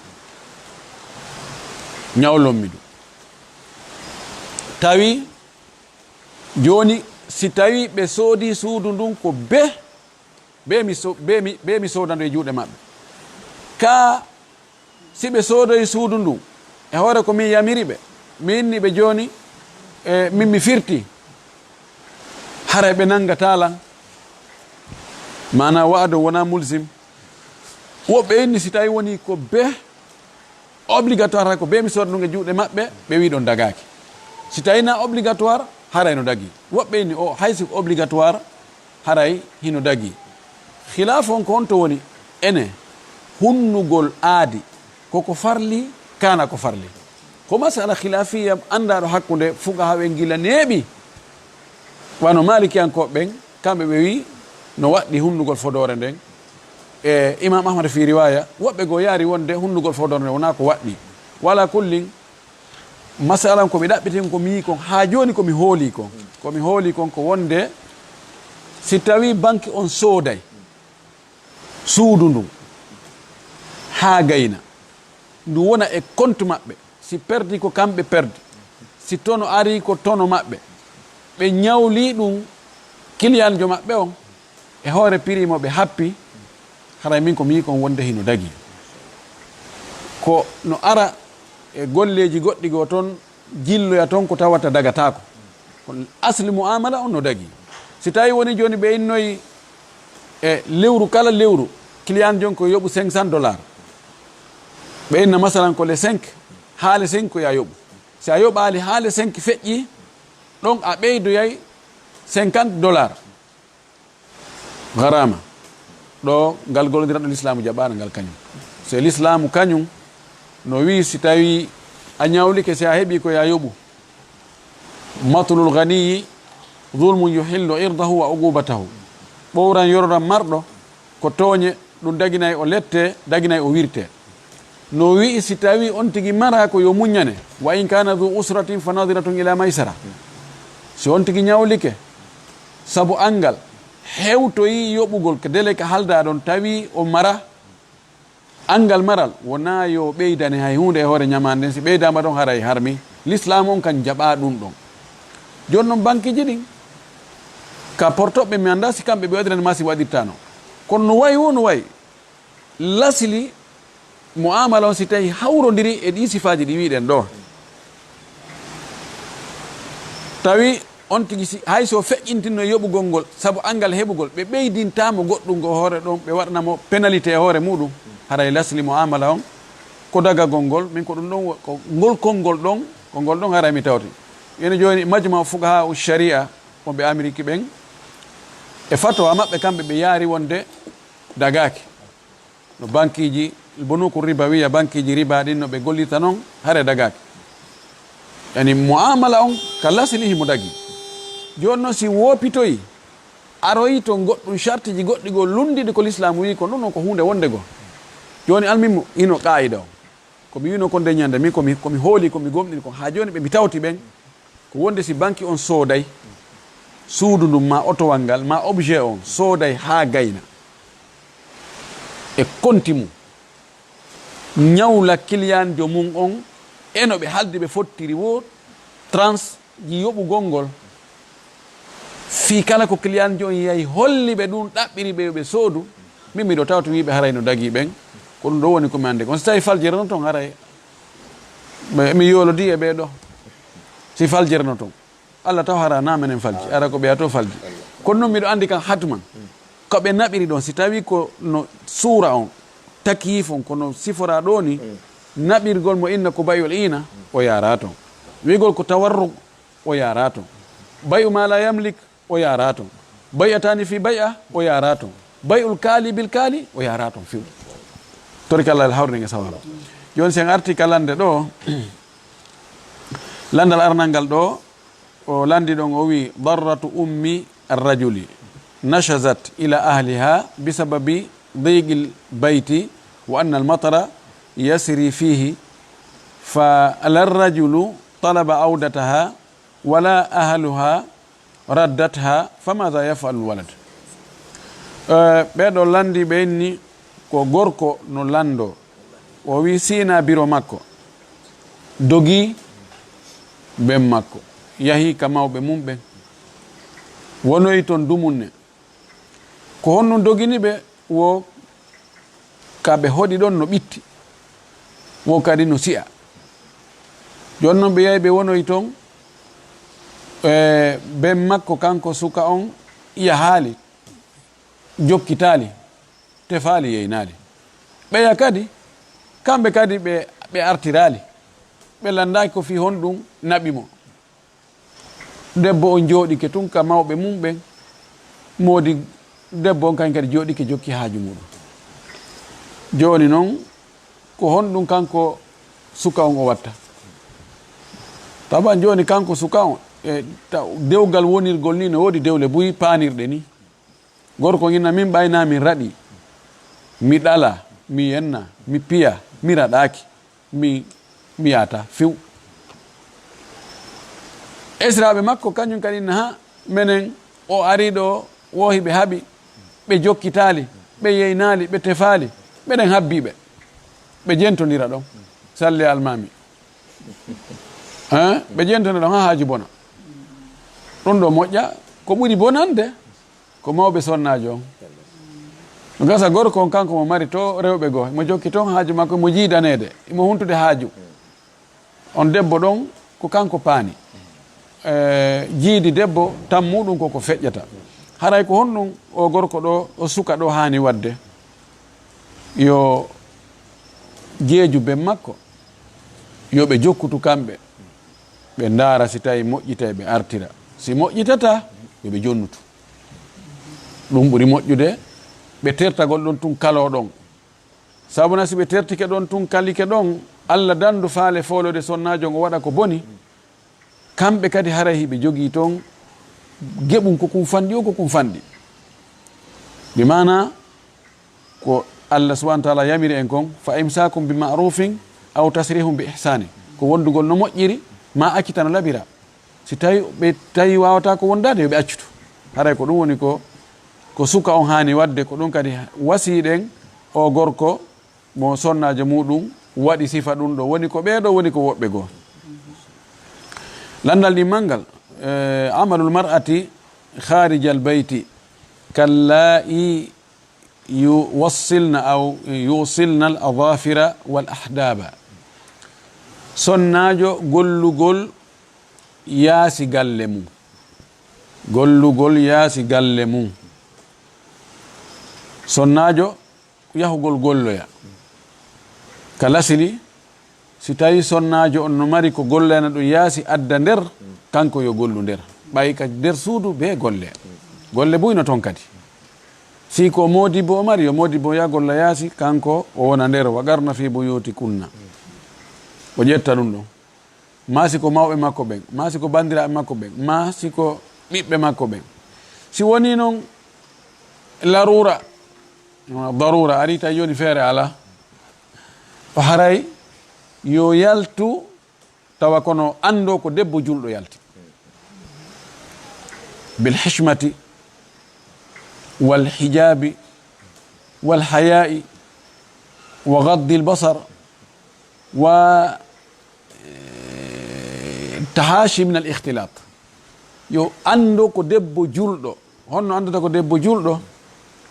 ñawlonmi ɗum, tawi joni si tawi ɓe soodi suudu ndun ko be mi sodando e juuɗe maɓɓe, ka si ɓe soodoyi suudu ndun e hoore ko min yamiri ɓe, mi inni ɓe joni min mi firti haray ɓe nangatalan, mana wa'ado wona mulsim. Woɓɓe inni si tawi woni ko be obligatoire ko be mi sooda ɗum e juuɗe maɓɓe, ɓe wi ɗon dagaki. Si tawi na obligatoire haray no dagi. Woɓɓe inni o haysi obligatoire haray hino dagi. Khilaf on ko honto woni ene hunnugol aadi koko farli kana ko farli ko masala khilafiya andaɗo hakkude fuqahaɓe gila neeɓi wano malikiyankoɓe ɓen kamɓe ɓe wi no waɗɗi hunnugol fodore nden e imam ahmad fi riwaya woɓɓe go yaari wonde hunnugol fodore nden wona ko waɗɗi. wala kullin masalan komi ɗaɓɓitin ko mi yi kon ha joni komi hooli kon ko wonde si tawi banque on sooday suudu ndu ha gayna ndu wona e compte maɓɓe, si perdi ko kamɓe perdi, si tono ari ko tono maɓɓe, ɓe ñawli ɗum client jo maɓɓe on e hoore prix mo ɓe happi, haray min ko mi yi kon wonde hino dagi. Ko no ara e golleji goɗɗi go toon jilloya toon ko tawata dagatako, kono asli muamala on no dagi. Si tawi woni joni ɓe innoyi e lewru kala lewru client jon ko yoɓu $500, ɓe inna masalan ko le 5 haale 5 ko ya yoɓu, si a yoɓali haale 5 feƴƴi ɗon a ɓeydoyay $50 garama. ɗo ngal gollodiraɗo l'islamu jaɓaɗo ngal kañum so l'islamu kañum no wi si tawi a ñawlike si a heeɓi ko ya yoɓu matlul ganiyi zulmun yuhillu irdahu wa uqubatahu ɓowran yororan marɗo ko tooñe ɗum daginay o lette daginay o wirte no wi si tawi on tigi mara ko yo muñane wa in kana du usratin fa nadiratun ila maysara si on tigi ñawlike sabu angal hewtoyi yoɓugol ko dele ko halda ɗon tawi o mara angal maral wona yo ɓeydane hay hunde e hoore ñamande nden si ɓeydama ɗon haray harmi l'islam on kan jaɓa ɗum ɗon joni noon banque ji ɗin ka portoɓe mi anda si kamɓe ɓe waɗirani ma si waɗirtano kono no wayi wo no wayi lasili muamala on si tawi hawrodiri e ɗi sifaji ɗi wiɗen ɗo tawi on tigi hay so feƴƴintinno yoɓugol ngol saabu angal heɓugol ɓe ɓeydintamo goɗɗum ngo hoore ɗon ɓe waɗanamo pénalité e hoore muɗum haray lasli muamala on ko dagagol ngol min ko ɗum ɗon ko ngol konngol ɗon ko ngol ɗon haray mi tawti yene joni majma fuqaha u sharia wonɓe amérique ɓen e fatwa maɓɓe kamɓe ɓe yaari wonde dagaki no banque ji bonuku riba wiya banque ji riba ɗin no ɓe gollita noon haare dagaki yani muamala on ka lasli himo dagi joni noon si woppitoyi aroyi to goɗɗum charte ji goɗɗi goo lundiɗi ko l'islam wi ko ɗum noon ko hunde wonde goo joni almimo ino qa'ida o komi wino ko nde ñande min komi hooli komi gomɗini ko ha joni ɓe mi tawti ɓen ko wonde si banque on sooday suudu ndum ma otowal ngal ma objet on sooday ha gayna e konti mum ñawla client jo mum on eno ɓe haldi ɓe fottiri wo trans ji yoɓugol ngol fi kala ko client jo on yahi holli ɓe ɗum ɗaɓɓiri ɓe ɓe soodu min miɗo tawto wiɓe haray no dagi ɓen ko ɗum ɗo woni komi ande kon so tawi faljere no toon haray mi yolodi e ɓeɗo si faljere no toon Allah taw hara namenen falji ara ko ɓeya to falji kono noon miɗo andi kan hatman ko ɓe naɓiri ɗon si tawi ko no suura on takyif on kono sifora ɗo ni naɓirgol mo inna ko bayol ina o yara toon wigol ko tawarrug o yara toon bayu ma la yamlik o yara toon bayatani fi baya o yara toon bayul kaali bil kaali o yara toon fiw torikalla al hawrnige sawaba joni sen arti kalande ɗo landal arnal ngal ɗo o landi ɗon o wi darratu ummi arrajuli nashazat ila ahliha bisababi dayqil bayti wa anna almatara yasri fihi fa ala arrajulu talaba audataha wala ahluha raddatha famadha yafalu walad ɓeɗo landi ɓenni ko gorko no lando o wi sina biro makko dogi ben makko yahi ka mawɓe mum ɓen wonoyi toon dumunne ko honno dogini ɓe wo kaɓe hoɗi ɗon no ɓitti wo kadi no si'a joni noon ɓe yahi ɓe wonoyi toon ben makko kanko suka on iya haali jokkitali tefali yeynali ɓeya kadi kamɓe kadi ɓe artirali ɓe landaki ko fi honɗum naɓimo debbo on jooɗike tun ka mawɓe mum ɓen moodi debbo on kañ kadi jooɗike jokki haaju muɗum joni noon ko honɗum kanko suka on o watta taban joni kanko suka on e dewgal wonirgol ni no woodi dewle buyi panirɗe ni gorko inna min ɓayna min raɗi mi ɗala mi yenna mi piya mi raɗaki mi yata few esraɓe makko kañum kadi inna ha menen o ari ɗo wohi ɓe haaɓi ɓe jokkitali ɓe yeynali ɓe tefali ɓeɗen habbiɓe ɓe jentodira ɗon salli almami ɓe jentodira ɗon ha haaju bona ɗum ɗo moƴƴa ko ɓuri bonande ko mawɓe sonnajo on gasa gorko on kanko mo mari to rewɓe goo mo jokki toon haaju makko mo jiidanede imo huntude haaju on debbo ɗon ko kanko paani jiidi debbo tan muɗum koko feƴƴata haray ko honɗum o gorko ɗo o suka ɗo hani wadde yo jeeju ben makko yo ɓe jokkutu kamɓe ɓe ndaara si tawi moƴƴita ɓe artira si moƴƴitata yoɓe jonnutu ɗum ɓuri moƴƴude ɓe tertagol ɗon tun kalo ɗon sabuna si ɓe tertike ɗon tun kalike ɗon Allah dandu faale folode sonnajo ngo waɗa ko boni kamɓe kadi haray hiɓe jogii toon geɓum ko kum fanɗi o ko kum fanɗi bi mana ko Allah subahana taala yamiri en kon fa imsakum bi ma'rufin aw tasrihum bi ihsani ko wondugol no moƴƴiri ma accita no laɓira si tawi ɓe tawi wawata ko wondade yoɓe accutu haray ko ɗum woni ko suka on hani wadde ko ɗum kadi wasiɗen o gorko mo sonnajo muɗum waɗi sifa ɗum ɗo woni ko ɓeeɗo woni ko woɓɓe goo landal ɗimmal ngal amalul mar'ati kharija al beyti kalla'i yuwassilna aw yusilna al adafira wal ahdaba sonnajo gollugol yaasi galle mum gollugol yaasi galle mum sonnajo yahugol golloya ka lasili si tawi sonnajo on no mari ko gollena ɗum yaasi adda nder kanko yo gollu nder ɓayi ka nder suudu be golle buyno toon kadi si ko modibo o mari yo modibo ya golla yaasi kanko o wona nder wagarna fi buyuti kunna o ƴetta ɗum ɗon ma si ko mawɓe makko ɓen ma si ko bandiraɓe makko ɓen ma si ko ɓiɓɓe makko ɓen si woni noon larura darura ari tawi joni feere ala o haray yo yaltu tawa kono ando ko debbo julɗo yalti bil hishmati wal hijabi wal haya'i wa gaddi al basar wa tahashi min al ikhtilat yo ando ko debbo julɗo honno andata ko debbo julɗo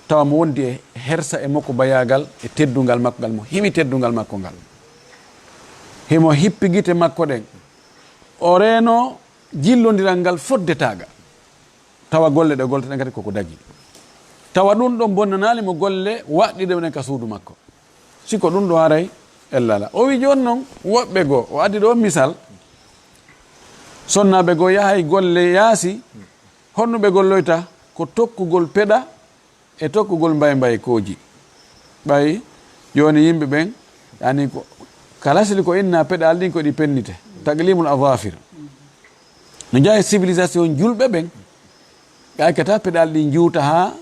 tawa mo wondi e hersa e makko bayagal e teddungal makko ngal mo himi teddungal makko ngal himo hippi gite makko ɗen o reeno jillodiral ngal foddetaga tawa golle ɗe golteɗen kadi koko dagi tawa ɗum ɗon bonnanali mo golle waɗɗiɗe ɗen ka suudu makko siko ɗum ɗo haray ellala o wi joni noon woɓɓe goo o addi ɗo misal sonnaɓe goo yahay golle yaasi honno ɓe golloyta ko tokkugol peɗa e tokkugol mbay koji ɓay joni yimɓe ɓen yani ko kala sili ko inna peɗal ɗin ko ɗi pennite taglimul adafir no jaye civilisation julɓe ɓen ɓe akkata peɗal ɗi juuta ha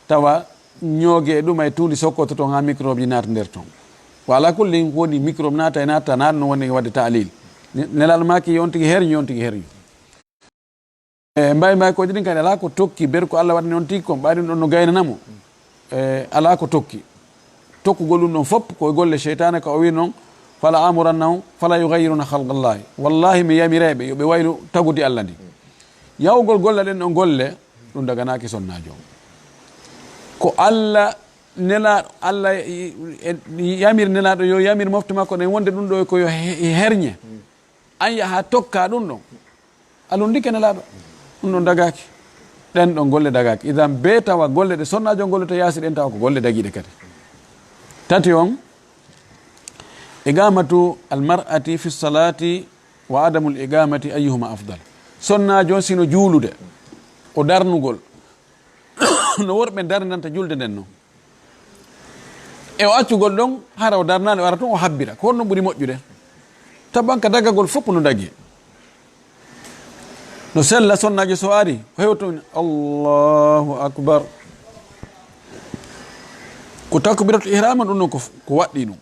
tawa ñoogue e ɗum ay tuuli sokkoto toon ha microbe ji naata nder toon wala kulli woni microbe naata e natta naata no woni wadde talil nelal maki on tigui herñu e mbay koji ɗin kadi ala ko tokki ber ko Allah waɗani on tigui kon ɓaɗi ɗon no gaynanamo ala ko tokkugol ɗum ɗon fopp koye golle cheytane ko o wi noon fala amurannahum fala yughayyiruna khalqallahi wallahi mi yamireɓe yoɓe waylu tagude Allah ndi yawgol golle ɗen ɗon golle ɗum daganaki sonnajo ko Allah nelaɗo Allah yamir nelaɗo yo yamir mofte makko ɗen wonde ɗum ɗo koyo herñe an yaha tokka ɗum ɗon alon ndike nelaɗo ɗum ɗon dagaki ɗen ɗon golle dagaki idan be tawa golle ɗe sonnajo golle to yaasi ɗen tawa ko golle dagiɗe kadi tati on igamatu almar'ati fi salati wa adamu igamati ayyuhuma afdal sonnajo sino juulude o darnugol no worɓe darnidanta julde nden noon e o accugol ɗon hara o darnani o ara toon o habbira ko honno ɓuuri moƴƴude tabanka dagagol fopp no dagi no sella sonnajo so ari o hewto allahu akbar ko takbiratul ihrama ɗum noon ko waɗɗi ɗum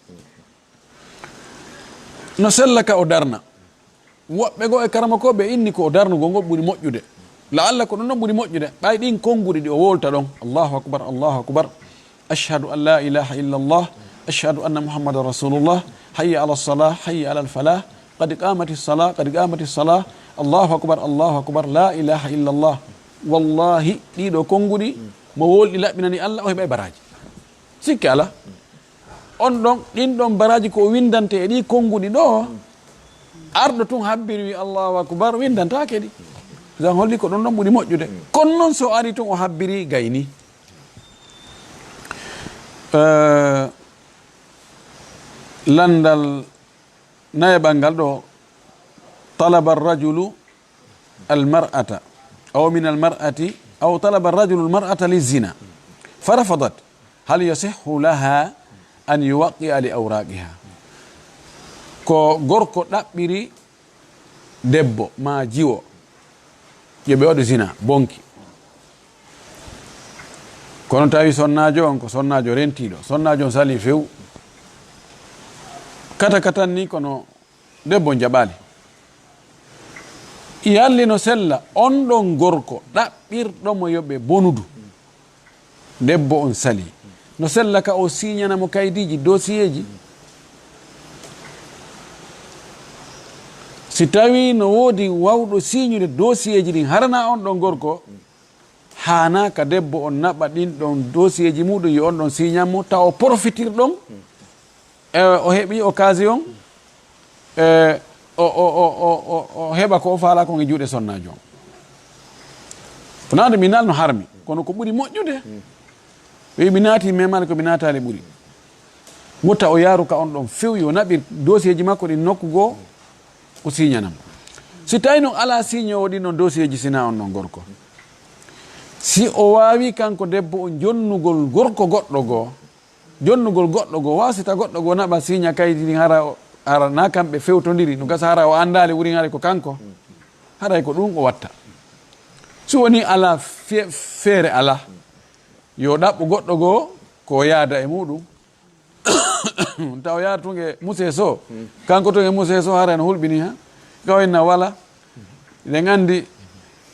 no sella ka o darna woɓɓe goo e karamakoɓe inni ko o darnugol ngol ɓuuri moƴƴude la Allah ko ɗum noon ɓuuri moƴƴude ɓay ɗin konguɗi ɗi o wolta ɗon allahu akbar ashhadu an la ilaha illa allah ashhadu anna muhammadan rasulullah hayya ala salah hayya ala alfalah qad qamati salah allahu akbar la ilaha illa allah wallahi ɗiɗo konguɗi mo wolɗi laɓɓinani Allah o heɓa baraji sikki ala on ɗon ɗin ɗon baraji ko windante e ɗi konguɗi ɗo arɗo tun habbiri wi allahu akbar windantake ɗi jan holli ko ɗon ɗon ɓuuri moƴƴude kono noon so ari tun o habbiri gayni landal nayeɓal ngal ɗo talaba arrajulu almar'ata aw min almar'ati aw talaba arrajulu almar'ata lizina farafadat hal yasihhu laha an yuwaqqi'a li awraqiha ko gorko ɗaɓɓiri debbo ma jiwo yo ɓe waɗu zina bonki kono tawi sonnajo on ko sonnajo rentiɗo sonnajo on sali few kata katan ni kono debbo jaɓali yalli no sella on ɗon gorko ɗaɓɓirɗomo yoɓe bonudu debbo on sali no sella ka o siñanamo kaydiji dossier ji si tawi no woodi wawɗo siñude dossier ji ɗin harana on ɗon gorko hana ka debbo on naɓa ɗin ɗon dossier ji muɗum yo on ɗon siñanmo taw o profitir ɗon o heɓi occasion o heɓa ko o faala kon e juuɗe sonnajo on fonade mi nalno harmi kono ko ɓuuri moƴƴude wi mi naati memani ko mi natali ɓuuri mutta o yaaru ka on ɗon few yo naɓir dossier ji makko ɗin nokku goo ko siñanam si tawi noon ala signowo ɗin ɗon dossier ji sina on ɗon gorko si o wawi kanko debbo o jonnugol gorko goɗɗo goo jonnugol goɗɗo goo wasita goɗɗo goo naɓa signa kaydi ɗin hara na kamɓe fewtodiri no gasa hara o andali wurin haray ko kanko haray ko ɗum o watta so woni ala feere ala yo ɗaɓɓu goɗɗo goo ko yaada e muɗum taw yaada tun e muse so kanko to e muse so hara no hulɓini ha kawinna wala ɗe gandi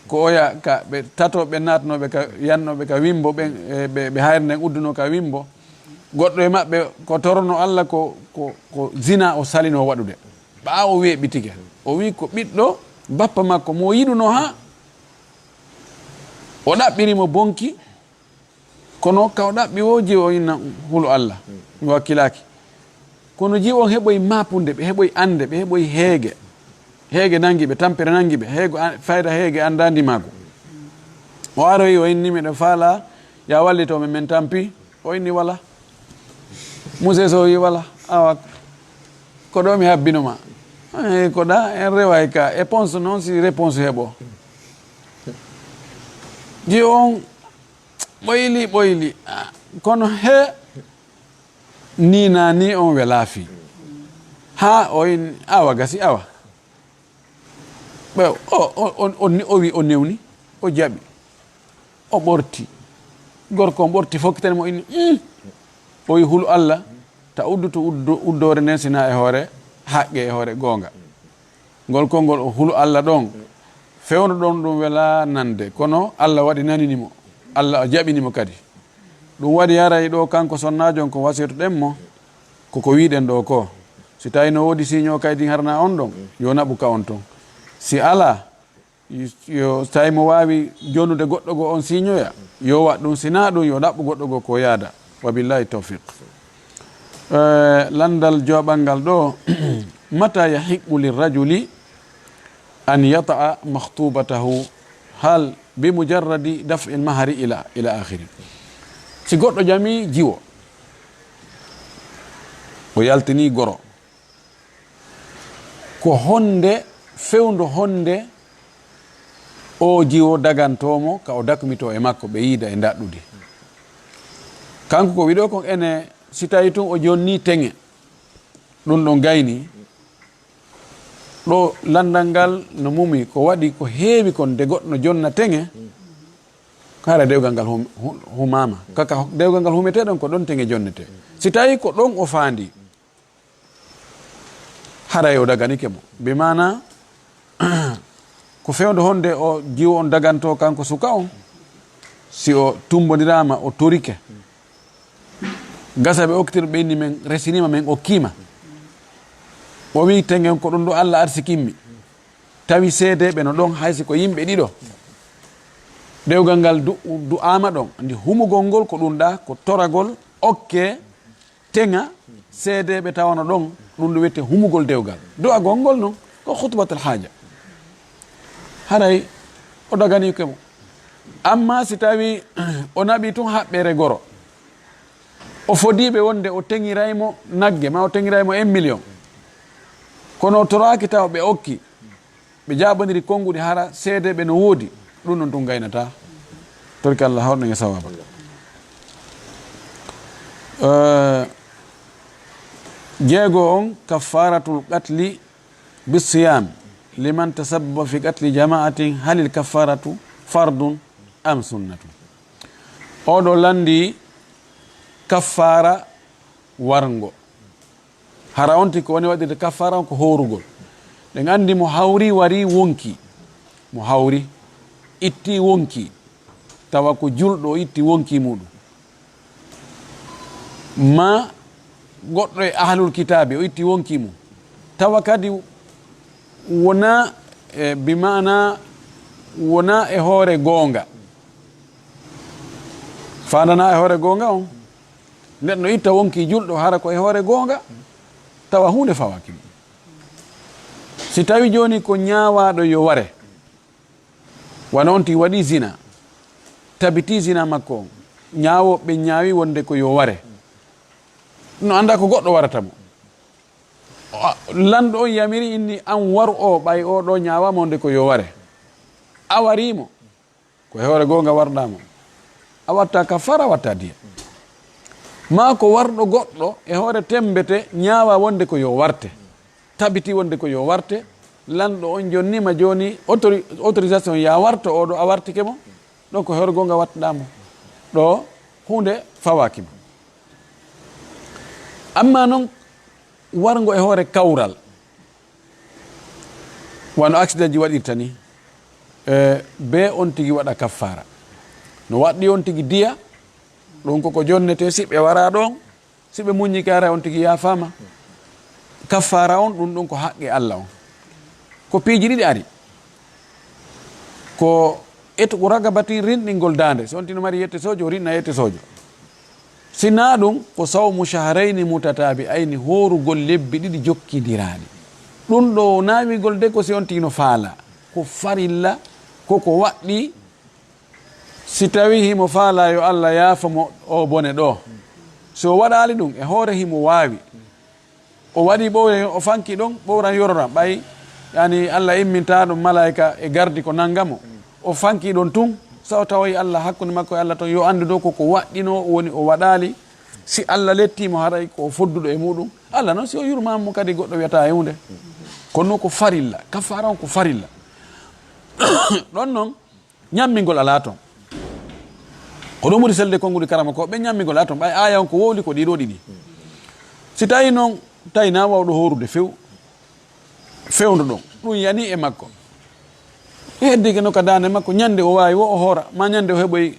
ko oya ka ɓe tato ɓe natnoɓe ka yannoɓe ka wimbo ɓe hayre nden udduno ka wimbo goɗɗo e maɓɓe ko torno Allah ko zina o salino waɗude ɓa o weeɓi tige o wi ko ɓiɗɗo bappa makko mo yiɗuno ha o ɗaɓɓirimo bonki kono ka o ɗaɓɓi o jiwo o inna hulu Allah mi wakkilaki kono jiwo on heɓoye mapunde ɓe heɓoye ande ɓe heɓoye heege nangi ɓe tampere nangi ɓe heego fayda heege andandi maako o aroyi o inni miɗo faala ya wallitomi men tampi o inni wala muse so wi wala awa ko ɗo mi habbinoma ko ɗa en reway ka réponse noon si réponse heeɓo jiwo on ɓoyli kono he ni on welaafi ha o in awa gasi awa ɓe o wi o newni o jaɓi o ɓorti gorko on ɓorti fokkitene mo inni o wi hulu Allah ta udduto uddore nden sina e hoore haqqe e hoore goonga ngol konngol o hulu Allah ɗon fewno ɗon ɗum wela nande kono Allah waɗi naninimo Allah jaɓinimo kadi ɗum waɗi yaray ɗo kanko sonnajon ko wasirto ɗen mo koko wiɗen ɗo ko si tawi no woodi signo kaydi harna on ɗon yo naɓu ka on ton si ala yo tawi mo wawi jonnude goɗɗo go on signoya yo wat ɗum sina ɗum yo ɗaɓɓu goɗɗo go ko yaada wa billahi tawfiq landal joɓal ngal ɗo mata yahiqu lirrajuli an yata'a makhtubatahu hal bi mujarradi daf'il mahari ila akhiri si goɗɗo jami jiwo o yaltini goro ko honde fewndo honde o jiwo dagantomo ka o dakmito e makko ɓe yiida e daɗɗude kanko ko wiɗo kon ene si tawi tun o jonni teŋe ɗum ɗon gayni ɗo landal ngal no mumi ko waɗi ko heewi kon de goɗɗo no jonna teŋe hara dewgal ngal humama kaka dewgal ngal humeteɗon ko ɗon teŋe jonnete si tawi ko ɗon o faandi haray o daganike mo be mana ko fewndo honde o jiwo on daganto kanko suka on si o tumbodirama o torike gasa ɓe okkitino ɓe inni men resinima men okkima o wi tengen ko ɗum ɗo Allah arsikimmi tawi seedeɓe no ɗon haysi ko yimɓe ɗiɗo dewgal ngal du'ama ɗon andi humugol ngol ko ɗum ɗa ko toragol okke teŋa seedeɓe tawano ɗon ɗum ɗo wiyete humugol dewgal du'agol ngol noon ko khutbatul haja haray o daganike mo amma si tawi o naɓi tun haɓɓere goro o fodiɓe wonde o teŋiraymo nagge ma o teŋiraymo 1 million kono o toraki taw ɓe okki ɓe jaɓodiri konnguɗi hara seedeɓe no woodi ɗum ɗon tun gaynata torki Allah hawɗo e sawaba jeego on kaffaratul qatli bisiyam liman tasabbaba fi qatli jama'atin halil kaffaratu fardun am sunnatu. oɗo landi kaffara wargo. hara on ti ko woni waɗirde kaffara on ko horugol. ɗen andi mo hawri wari wonki, mo hawri itti wonki, tawa ko julɗo itti wonki muɗum, ma goɗɗo e ahlul kitabe o itti wonki mum, tawa kadi wona bimana wona e hoore goonga, fandana e hoore goonga on, neɗɗo itta wonki julɗo hara ko e hoore goonga, tawa hunde fawaki mum. si tawi joni ko ñaawaɗo yo ware, wona on ti waɗi zina, tabiti zina makko on, ñaawoɓe ñaawi wonde ko yo ware, no anda ko goɗɗo warata mo, lanɗo on yamiri inni an waru o ɓay oɗo ñaawama wonde ko yo ware, a warimo ko e hoore goonga warɗamo, a watta kafara, watta diya. ma ko warɗo goɗɗo e hoore tembete ñaawa wonde ko yo warte, tabiti wonde ko yo warte, lanɗo on jonnima joni autorisation ya warta oɗo, a wartike mo ɗo ko hoore goonga watɗamo, ɗo hunde fawakima. amma noon wargo e hoore kawral, wano accident ji waɗirta ni, be on tigi waɗa kaffara, no waɗɗi on tigi diya, ɗum koko jonnete, siɓe wara ɗon, siɓe muññike ara on tigi yafama, kaffara on ɗum ɗum ko haqqe Allah on. ko piiji ɗiɗi ari, ko etugo ragabati rinɗingol dande, so on tino mari yette sojo, rinna yette sojo. sina ɗum ko sawmu shahrayni mutatabi ayni, horugol lebbi ɗiɗi jokkidiraɗi. ɗum ɗo nawigol de ko si on tino faala, ko farilla, koko waɗɗi. si tawi himo faala yo Allah yaafamo o bone ɗo, so waɗali ɗum e hoore himo wawi, o waɗi ɓowre o fanki ɗon, ɓowran yorora ɓay, yani Allah imminta ɗum malaika e gardi ko nangamo, o fanki ɗon tun, so tawi Allah hakkude makko e Allah ton, yo andu ɗo koko waɗɗino woni o waɗali. si Allah lettimo haray ko fodduɗo e muɗum, Allah noon si o yurmamo kadi goɗɗo wiyata e hunde, kono ko farilla, kafara on ko farilla. ɗon noon ñammingol ala ton, ko ɗum ɓuri selde konguɗi karama ko ɓe ñammigol ala ton, ɓay aya on ko wowli ko ɗiɗo ɗiɗi. si tawi noon tawi na wawɗo horude fewndo ɗon, ɗum yani e makko, heddike no ka dande makko, ñande o wawi wo o hoora, ma ñande o heɓoy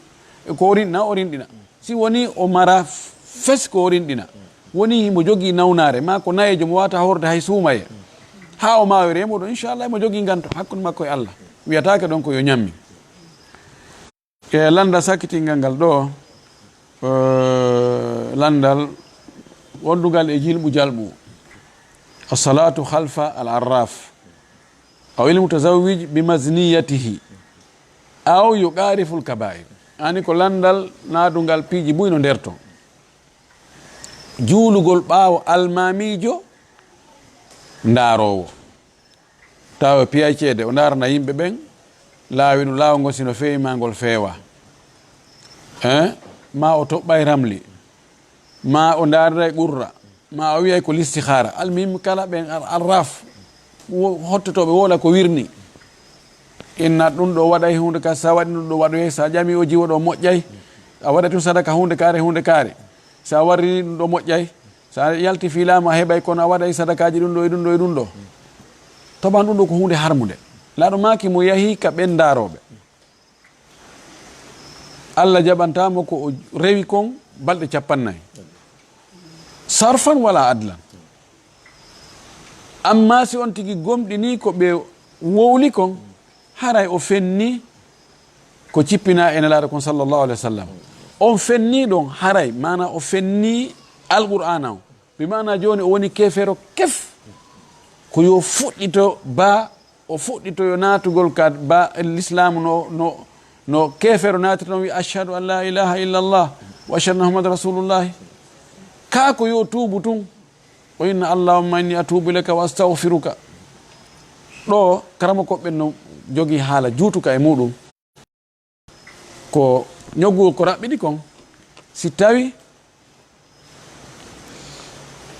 ko rinɗina o rinɗina. si woni o mara fes ko o rinɗina, woni himo jogui nawnare, ma ko nayejo mo wata horde hay suumaye, ha o mawi remuɗo, inchallah mo jogui ganto hakkude makko e Allah, wiyatake ɗon ko yo ñammi. e landa sakkitingal ngal ɗo, landal wondugal e jilɓu jalɓu, as-salatu khalfa al-arraf aw il-mutazawwij bi mazniyatihi aw yuqarifu al-kaba'ir. ani ko landal naadungal piiji buyno nder ton, juulugol ɓaawo almamijo ndaarowo, tawa piya ceede o ndaarana yimɓe ɓen, laawi ɗum laawo ngo sino feewi ma ngol feewa, ma o toɓɓay ramli, ma o ndaarira e ɓurra, ma o wiyay ko listihara. almim kala ɓen arraf hottotoɓe wola ko wirni, inna ɗum ɗo waɗay hunde ka, sa waɗi ɗum ɗo waɗoye, sa ƴami o jiwo ɗo moƴƴay, a waɗa tun sadaka hunde kaare, sa warrini ɗum ɗo moƴƴay, sa yalti filama a heɓay, kono a waɗay sadakaji ɗum ɗo e ɗum ɗo e ɗum ɗo, toɓan ɗum ɗo ko hunde harmude. laaɗo maki mo yahi ka ɓen daroɓe, Allah jaɓantamo ko o rewi kon balɗe 50, sarfan wala adlan. amma si on tigi gomɗini ko ɓe wowli kon, haray o fenni ko cippina e nelaɗo kon sallllahu alih wa sallam, on fenni ɗon haray, mana o fenni alqur'ana o, bi mana joni o woni kefero kef, ko yo fuɗɗito ba o fuɗɗito yo natugol ka ba l'islamu no kefero natata on wi ashhadu an la ilaha illallah wa ashhadu anna muhammadan rasulullahi, ka ko yo tuubu tun, o inna allahumma inni atubu ilayka wa astaghfiruka. ɗo karama koɓɓen no jogui haala juutuka e muɗum, ko ñoggugol ko raɓɓiɗi kon, si tawi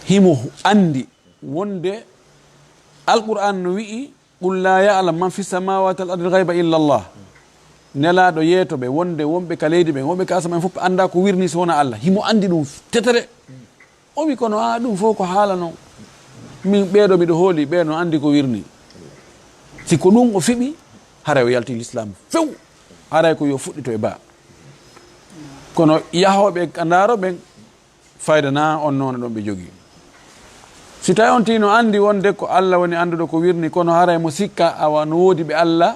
himo andi wonde alquran no wi'i qul la ya'lam man fi samawati wal ardi ghaiba illa Allah nelaɗo yeetoɓe wonde wonɓe ka leydi ɓe wonɓe ka asama en fof anda ko wirni so wona Allah himo andi ɗum tetere o wi kono ɗum fof ko haala noon min ɓeeɗo miɗo hooli ɓe no andi ko wirni siko ɗum o fiɓi haray o yalti l'islam few haray ko yo fuɗɗito e ba kono yahoɓe kandaro ɓen fayda na on noon ɗon ɓe jogui si tawi on tino andi wonde ko Allah woni anduɗo ko wirni kono haray mo sikka awa no woodi ɓe Allah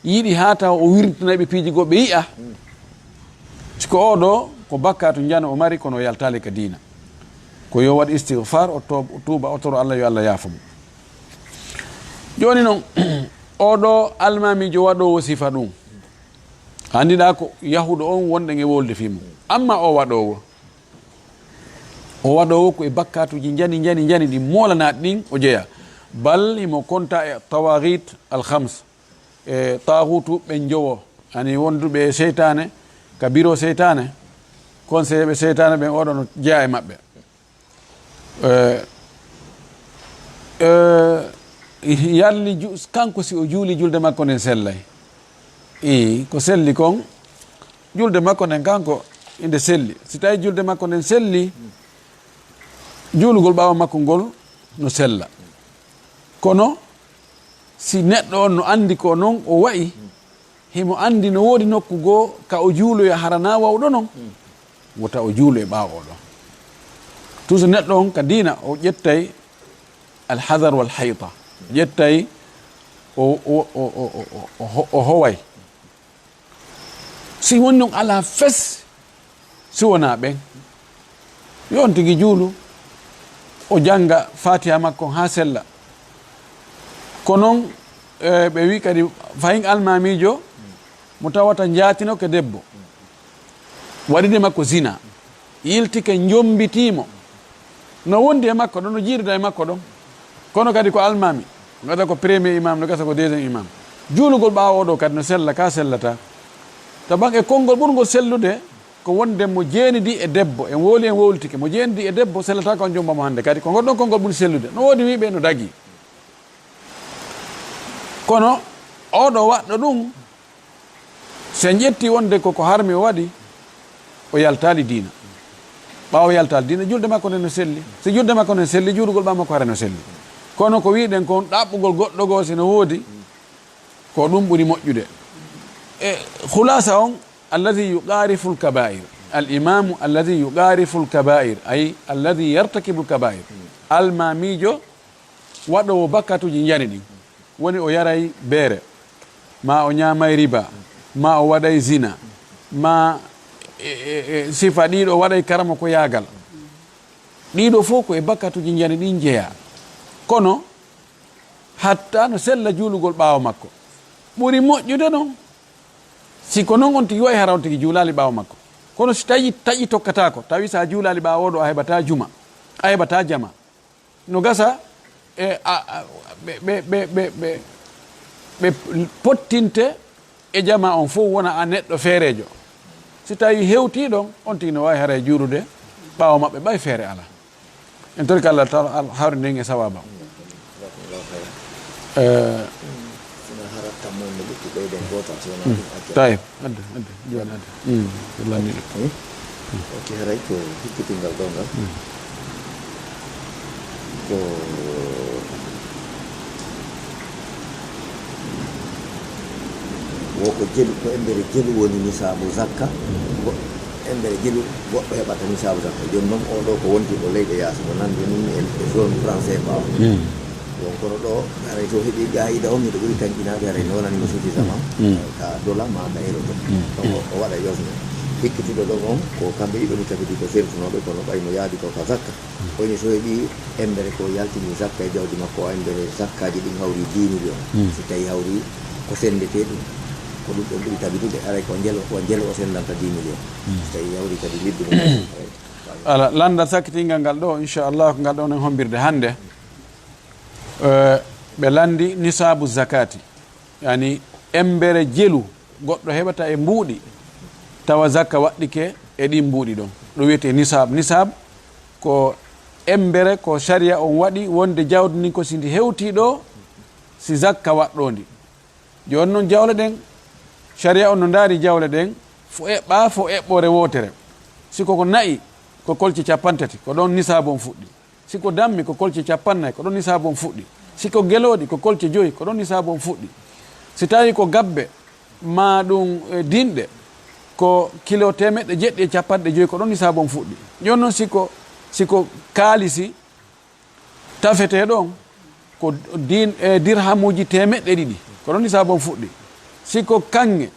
yiɗi ha taw o wirtanaɓe piiji goɓe yiya siko oɗo ko bakkatu jana o mari kono o yaltali ka diina ko yo waɗ istighfar o tuuba o toro Allah yo Allah yaafamo joni noon oɗo almamijo waɗowo sifa ɗum andiɗa ko yahuɗo on wonɗen e wolde fimo amma o waɗowo ko e bakkatuji jani ɗi molanaɗi ɗin o jeeya bal imo konta e tawagit alhams e tahutu ɓen jowo ani wonduɓe seytane ka biro seytane conseillé ɓe seytane ɓen oɗo no jeeya e maɓɓe yalli kanko si o juuli julde makko nden sellay ko selli kon julde makko nden kanko inde selli si tawi julde makko nden selli juulugol ɓawa makko ngol no sella kono si neɗɗo on no andi ko noon o wayi himo andi no woodi nokku goo ka o juuloya harana wawɗo noon wota o juulo e ɓawa oɗon toujours neɗɗo on ka diina o ƴettay alhadar wal hayta ƴettay o howay si woni noon ala fes si wona ɓen yon tigui juulu o janga fatiha makko ha sella ko noon ɓe wi kadi fayin almamijo mo tawata jaatino ke debbo waɗide makko zina yiltike jombitimo no wondi e makko ɗon no jiirida e makko ɗon kono kadi ko almami gata ko premier imam no gata ko deuxiéme imam juulugol ɓawa oɗo kadi no sella ka sellata taban e konngol ɓurgol sellude ko wonde mo jeenidi e debbo en wooli en wowlitike mo jeenidi e debbo sellata ko on jombamo hannde kadi ko goɗɗon konngol ɓuri sellude no woodi wiɓe no dagi kono oɗo waɗɗo ɗum so ƴetti wonde koko harmi o waɗi o yaltali diina ɓawo yaltali diina julde makko nde no selli si julde makko nde selli juulugol ɓa makko hara no selli kono ko wiɗen kon ɗaɓɓugol goɗɗo goo si no woodi ko ɗum ɓuri moƴƴude e hulasa on alladi yuqarifu lkabair alimamu alladi yuqarifu lkabair ay alladi yartakibu lkabair almamijo waɗowo bakkatuji jani ɗin woni o yaray beere ma o ñamay riba ma o waɗay zina ma sifa ɗiɗo waɗay karama ko yaagal ɗiɗo fof ko e bakkatuji jani ɗin jeeya kono hatta no sella juulugol ɓaawa makko ɓuri moƴƴude noon si ko noon on tigi wayi hara on tigi juulali ɓaawa makko kono si taƴi tokkatako tawi sa juulali ɓaawa oɗo a heɓata juma a heɓata jama no gasa e ɓe pottinte e jama on fof wona a neɗɗo feerejo si tawi hewti ɗon on tigi no wawi hara e juurude ɓaawa maɓɓe ɓay feere ala en tori ko Allah hawri nden e sawaba tayib adde joni adde landiɗo ok haray ko hikkitingal ɗo ngal ko woko jelu ko embere jelu woni nisabu zakka embere jelu goɗɗo heɓata nisabu zakka joni noon oɗo ko wonti ɗo leyɗe yaasa ko nande ni e zone français ɓawa donc kono ɗo haray so heeɓi gayida on miɗo ɓuuri tañƴinade haray mi wonanimo suffisamment ka dollar ma ka euro to donc o waɗa yosno hikkitiɗo ɗon on ko kamɓe ɗiɗo mi tagidi ko sertunoɓe kono ɓayno yaadi ko ka zakka oyni so heeɓi embere ko yaltini zakka e jawdi makko o embere zakkaji ɗin hawri 10 millions si tawi hawri ko sendete ɗum ko ɗum ɗon ɓuri tabitude aray ko jelo o sendanta 10 millions so tawi hawri kadi liddumo ala landal sakkitingal ngal ɗo inchallah ko ngal ɗon en hombirde hannde ɓe landi nisabu zakati yani embere jelu goɗɗo heɓata e mbuuɗi tawa zakka waɗɗike e ɗin mbuuɗi ɗon ɗo wiyete nisab ko embere ko sharia on waɗi wonde jawdi ni ko sindi hewti ɗo si zakka waɗɗondi joni noon jawle ɗen sharia on no ndaari jawle ɗen fo eɓɓa fo eɓɓore wotere siko ko nayi ko kolce 50 ko ɗon nisabon fuɗɗi siko dammi ko kolce 50 ko ɗon nisabon fuɗɗi siko geloɗi ko kolce 5 ko ɗon nisabon fuɗɗi si tawi ko gabbe ma ɗum dinɗe ko kilo 150 ko ɗon nisabon fuɗɗi joni noon siko kaalisi tafete ɗon ko dirhamuji 200 ko ɗon nisabon fuɗɗi siko kange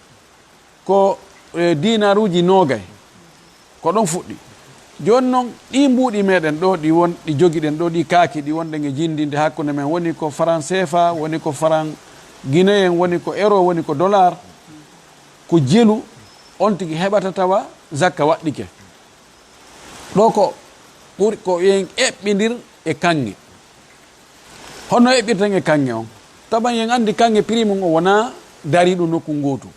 ko dinaruji 20 ko ɗon fuɗɗi joni noon ɗi mbuuɗi meɗen ɗo ɗi jogiɗen ɗo ɗi kaaki ɗi wonɗen e jindinde hakkude men woni ko franc CFA woni ko franc guinéen woni ko euro woni ko dollar ko jelu on tigi heɓata tawa zakka waɗɗike ɗo ko ɓuri ko yen eɓɓidir e kange honno eɓɓirten e kange on taban yen andi kange prix mum o wona dariɗo nokku gotu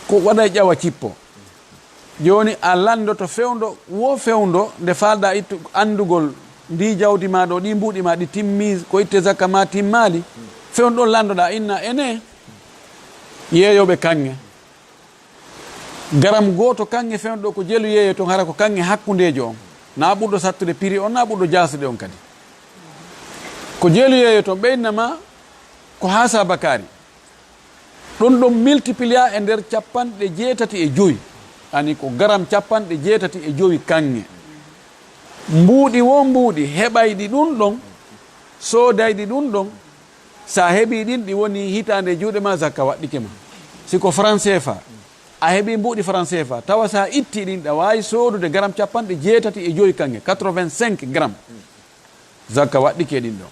ko waɗa ƴawa cippo joni a landoto fewdo wo fewdo nde falɗa ittu andugol ndi jawdi ma ɗo ɗi mbuuɗi ma ɗi timmi ko itte zakka ma timmali fewdo ɗon landoɗa inna ene yeeyoɓe kange garam goto kange fewdo ko jelu yeeyo ton hara ko kange hakkundejo on na ɓurɗo sattude prix on na ɓurɗo jasude on kadi ko jelu yeeyo ton ɓeynama ko ha sabakari ɗum ɗum multiplia e nder 65 ani ko garam 65 kange mbuuɗi wo mbuuɗi heɓayɗi ɗum ɗon soodayɗi ɗum ɗon sa heeɓi ɗin ɗi woni hitande juuɗe ma zakka waɗɗike ma siko franc CFA a heeɓi mbuuɗi franc CFA tawa sa itti ɗin ɗa wawi soodude garam 65 kange 85 gram zakka waɗɗike ɗin ɗon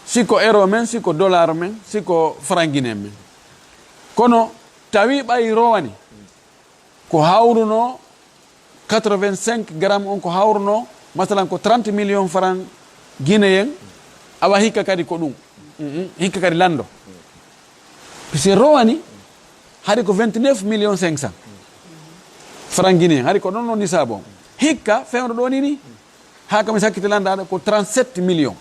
siko euro men siko dollar men siko franc guinéen men kono tawi ɓay rowani ko hawruno 85 gram on ko hawruno masalan ko 30 millions franc guinéen awa hikka kadi ko ɗum hikka kadi lando puisque rowani haɗi ko 29 millions 500 franc guinéen haɗi ko ɗon no nisabo hikka fewno ɗo ni ha kami sakkite landaɗo ko 37 millions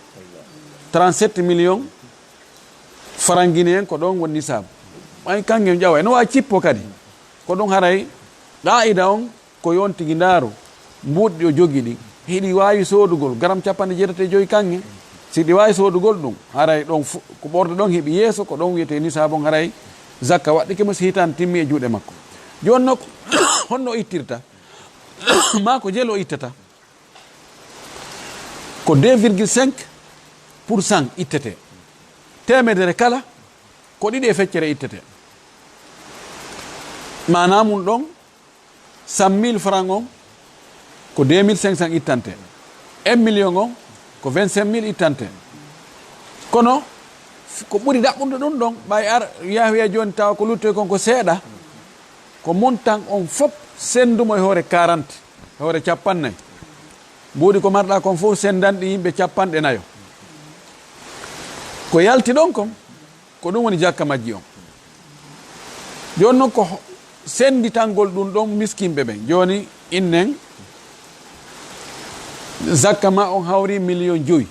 franc guinéen ko ɗon woni nisabo ay kangen ƴawa no wawi cippo kadi ko ɗum haray qa'ida on ko yon tigi ndaaru mbuuɗɗi o jogi ɗi hiɗi wawi soodugol garam 65 kange si ɗi wawi soodugol ɗum haray ɗon ko ɓorde ɗon heeɓi yeeso ko ɗon wiyete nisabon haray zakka waɗɗike mo si hitan timmi e juuɗe makko joni no honno ittirta ma ko jelo ittata ko 2,5% ittete temedere kala ko ɗiɗi e feccere ittete manamum ɗon 100 000 francs on ko 2500 ittante 1 million on ko 25 000 ittante kono ko ɓuri ɗaɓɓude ɗum ɗon ɓay ar yahoya joni tawa ko luttoy kon ko seeɗa ko montant on fof sendumo e hoore 40 e hoore 50 mbuuɗi ko marɗa kon fof sendanɗi yimɓe 50 ko yalti ɗon kon ko ɗum woni jakka majji on joni noon ko senditangol ɗum ɗon miskimɓe ɓen joni innen zakka ma on hawri 5 millions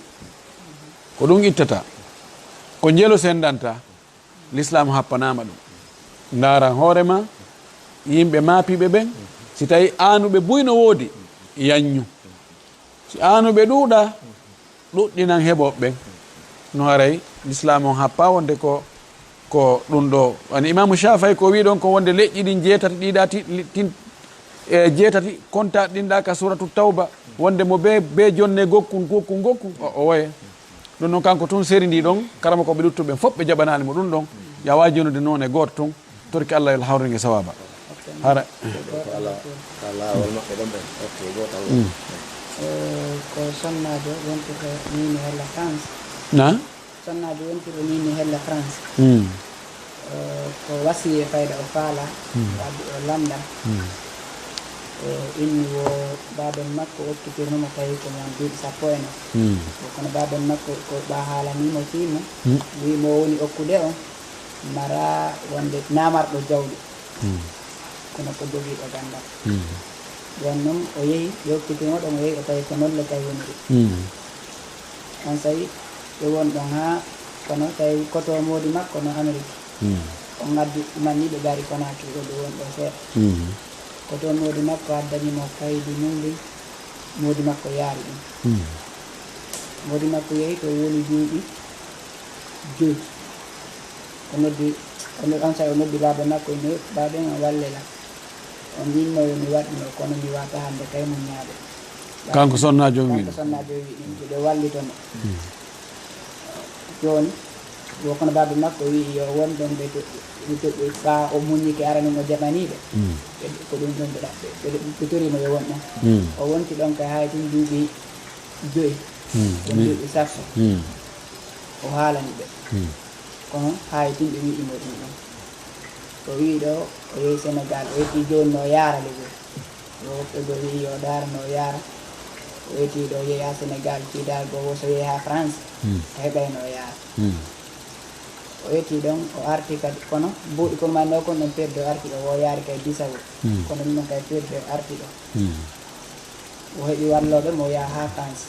ko ɗum ittata ko jelo sendanta l'islam happanama ɗum ndaran hoorema yimɓe maapiɓe ɓen si tawi anuɓe buyno woodi yanñu si anuɓe ɗuuɗa ɗuɗɗinan heɓoɓe ɓen no haray l'islam on happa wonde ko ɗum ɗo wani imamu Shafai ko wi ɗon ko wonde leƴƴi ɗin jeetati ɗiɗa jeetati konta ɗinɗa ka suratu tawba wonde mo be jonne gokku o woye ɗum noon kanko tun séri ndi ɗon karama koɓe ɗuttuɓe fof ɓe jaɓanali mo ɗum ɗon ya wawi jonude noon e goto tun torki Allah yo hawringe sawaba hara ko sonnajo wontuɗo nini hella France na sonnajo wontuɗo nini hella France ko wasiye fayda o faala wadde o landa inni wo baben makko okkitirnomo tawi ko mon duuɓi 10 kono baben makko ko ɓa haalanimo fiimo wimo woni okkude o mara wonde namarɗo jawɗi kono ko jogiiɗo gandal jon noon o yehi ɓe hokkitimo ɗon o yehi o tawi ko noon le kay woniri on sayi ɓe won ɗon ha kono tawi koto moodi makko no Amérique o ngaddi manni ɓe gari Conakry ɗo ɓe won ɗo seeɗa koto moodi makko addanimo kaydi mum ɗin moodi makko yaari ɗum moodi makko yehi to woni duuɓi 2 o noddi on sayi o noddi baaɓe makko ne baaɓe o wallela o mbinno mi waɗino kono mi wata hande kay mum ñaaɓe kanko sonnajo wi kanko sonnajo wi ɗum ɓe wallitono joni wo kono baaɓe makko wi yo won ɗon ɓe toɓɓi ɓa o muñike arani mo jaɓaniɓe ko ɗum ɗon ɓe torimo yo won ɗon o wonti ɗon kay hay tin duuɓi 5 ɗon duuɓi sappo o haalani ɓe kono hay tin ɓe wi'imo ɗum ɗon o wi ɗo o yehi Sénégal o yetti joni no yaara legol o woɓɓe go wi yo daara no yaara o yetti ɗo yehi ha Sénégal tidal go so yehi ha France o heɓayno yaara o yetti ɗon o arti kadi kono mbuuɗi ko manno kon ɗon perde o arti ɗo o yaari kay Bissau kono ɗum ɗon kay perde o arti ɗo o heɓi walloɓe mo yaha ha France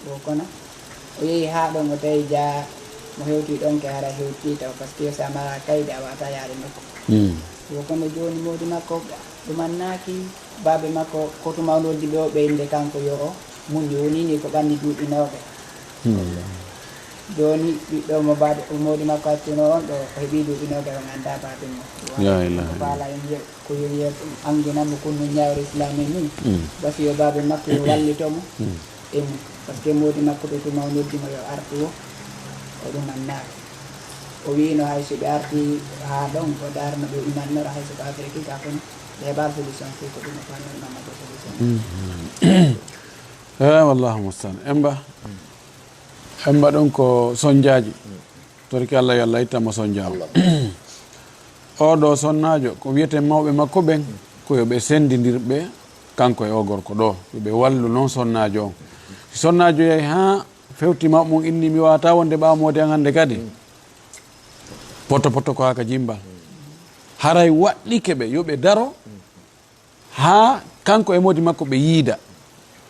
o kono o yehi ha ɗon o tawi jaa mo hewti ɗon ke hara hewti taw par ce que sa mara kayde a wata yaade nokku o kono joni moodi makko ɗumannaki baaɓe makko koto mawnoldi ɓe o ɓeynde kanko yo o muñi woni ni ko ɓanndi duuɓi 9 joni ɓiɗɗo mo baaɓe moodi makko hattino on ɗo o heeɓi duuɓi 9 o ganda baaɓe mo faala en wiya ko wiye anginamo konno ñawre islam en ni basi yo baaɓe makko yo wallitomo e mum par ce que moodi makko ɓe to mawnoddimo yo artu o o ɗum annaki o wino hay so ɓe arti ha ɗon o darno ɓe imannora hay so ko Afrique ka kono ɓe heɓar solution fi ko ɗum o fanno imamado solution wallahu mustan emba ɗon ko sonjaji torki Allah yo Allah ittamo sonjama oɗo sonnajo ko wiyete mawɓe makko ɓen koyoɓe sendidirɓe kanko e o gorko ɗo yoɓe wallu noon sonnajo on si sonnajo yahi ha fewti mawɓe mum inni mi wawata wonde ɓawmode an hande kadi poto ko haka jimbal haray waɗɗike ɓe yoɓe daro ha kanko e modi makko ɓe yiida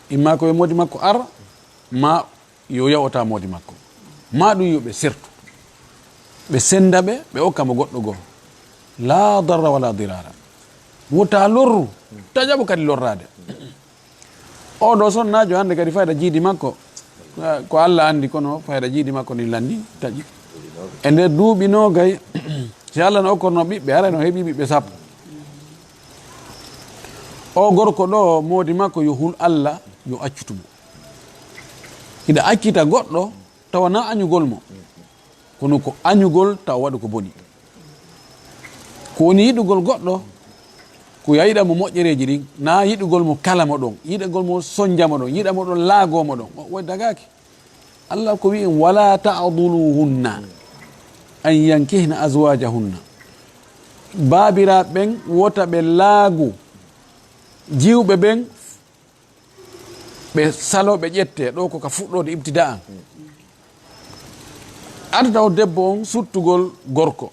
imma ko e modi makko ara ma yo yawota modi makko ma ɗum yoɓe sertu ɓe senda ɓe okkamo goɗɗo goo la darra wala dirara wota lorru taƴaɓo kadi lorrade oɗo sonnajo hande kadi fayda jiidi makko ko Allah andi kono fayda jiidi makko ni landi taƴi e nder duuɓi nogay si Allah no okkorno ɓiɓɓe ara no heeɓi ɓiɓɓe sappo o gorko ɗo moodi makko yo hul Allah yo accutumo hiɗa accita goɗɗo tawa na añugol mo kono ko añugol tawa waɗu ko boni ko woni yiɗugol goɗɗo ko yayiɗa mo moƴƴereji ɗin na yiɗugol mo kala mo ɗon yiɗugol mo sonjamo ɗon yiɗamo ɗon laagomo ɗon woy dagaki Allah ko wi en wala ta'duluhunna an yankihna azwajahunna baabiraɓe ɓen wota ɓe laagu jiwɓe ɓen ɓe salo ɓe ƴette ɗo ko ka fuɗɗode ibtida an adata o debbo on suttugol gorko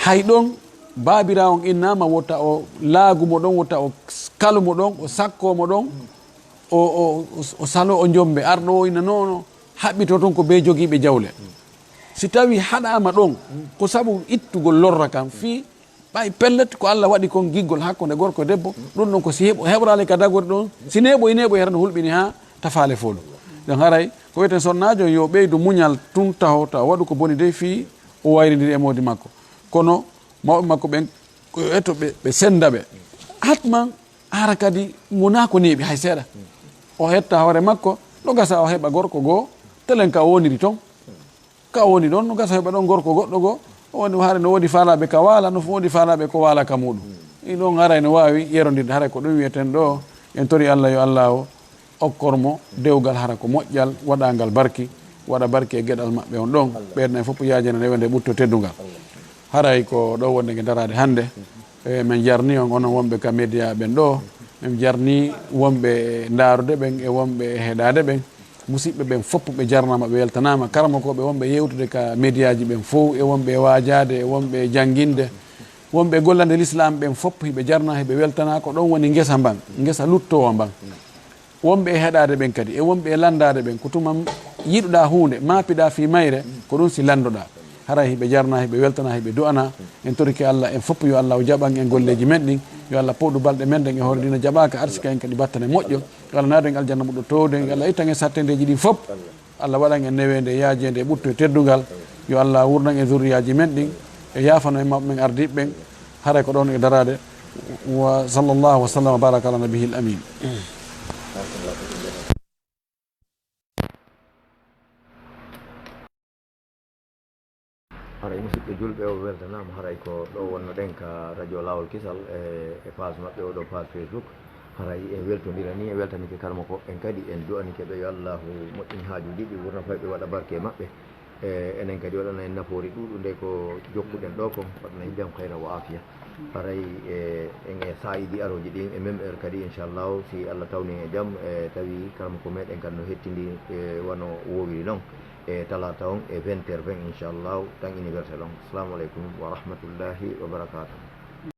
hay ɗon baabira on innama wota o laagumo ɗon wota o kalumo ɗon o sakkomo ɗon o salo o jombe arɗo o ina nono haɓɓito toon ko be jogiiɓe jawle si tawi haɗama ɗon ko sabu ittugol lorra kam fi ɓay pellet ko Allah waɗi kon giggol hakkude gorko e debbo ɗum ɗon ko si heɓrale ka dagorde ɗon si neɓo herno hulɓini ha tafale folo ɗon haray ko wiyeten sonnajo yo ɓeydu muñal tun taho taw waɗu ko boni de fi o wayridiri e modi makko kono mawɓe makko ɓen ko eto ɓe senda ɓe hatman ara kadi wona ko neeɓi hay seeɗa o hetta hoore makko ɗo gasa o heɓa gorko goo telen ka o woniri toon ka o woni ɗon no gasa heɓa ɗon gorko goɗɗo goo woni haare no woodi faalaɓe ka waala no woodi faalaɓe ko waala ka muɗum ɗon haray no wawi yerodirde haray ko ɗum wiyeten ɗo en tori Allah yo Allah o okkormo dewgal hara ko moƴƴal waɗangal barki waɗa barki e gueɗal maɓɓe on ɗon ɓeerna e fof yaajene rewde ɓutto teddugal haray ko ɗo wonde nge darade hannde min jarni on onon wonɓe ka média ɓen ɗo min jarni wonɓe ndaarude ɓen e wonɓe heɗade ɓen musidɓe ɓen fopp ɓe jarnama ɓe weltanama karama koɓe wonɓe yewtude ka média ji ɓen fof e wonɓe wajade e wonɓe janguinde wonɓe gollande l'islam ɓen fopp hiɓe jarna hiɓe weltana ko ɗon woni ngesa mban ngesa luttowa mban wonɓe e heɗade ɓen kadi e wonɓe e landade ɓen ko tuma yiɗuɗa hunde mapiɗa fi mayre ko ɗum si landoɗa hara hiɓe jarna hiɓe weltana hiɓe du'ana en toriki Allah en fopp yo Allah o jaɓan en golleji men ɗin yo Allah powɗu balɗe men ɗen e hoore dina jaɓaka arsika en kadi battane moƴƴo yo Allah naaden aljanna muɗo towde yo Allah ittan en sattedeji ɗin fopp Allah waɗan en newede yaajede e ɓutto e teddugal yo Allah wurnan e zurriyaji men ɗin e yafano e mabɓe men ardiɓe ɓen haray ko ɗon e darade wa sallallahu wa sallam wa baraka ala nabihil amin haray musidɓe julɓe o weltanama haray ko ɗo wonno ɗen ka radio lawol kisal e page maɓɓe oɗo page Facebook haray en weltodira ni e weltanike karmako en kadi en du'anike ɓe yo allahu moƴƴin hajuji ɗi wurna fay ɓe waɗa barke maɓɓe enen kadi waɗana en nafoori ɗuɗu nde ko jokkuɗen ɗo ko waɗana en jaam hayra wa afiya haray en e sayidi aroji ɗin e même heure kadi inchallahu si Allah tawni e jaam tawi karmako meɗen kadi no hettindi wano wowiri noon e talata on e 20h20 inchallahu tan universel on assalamu aleykum wa rahmatullahi wa barakatuh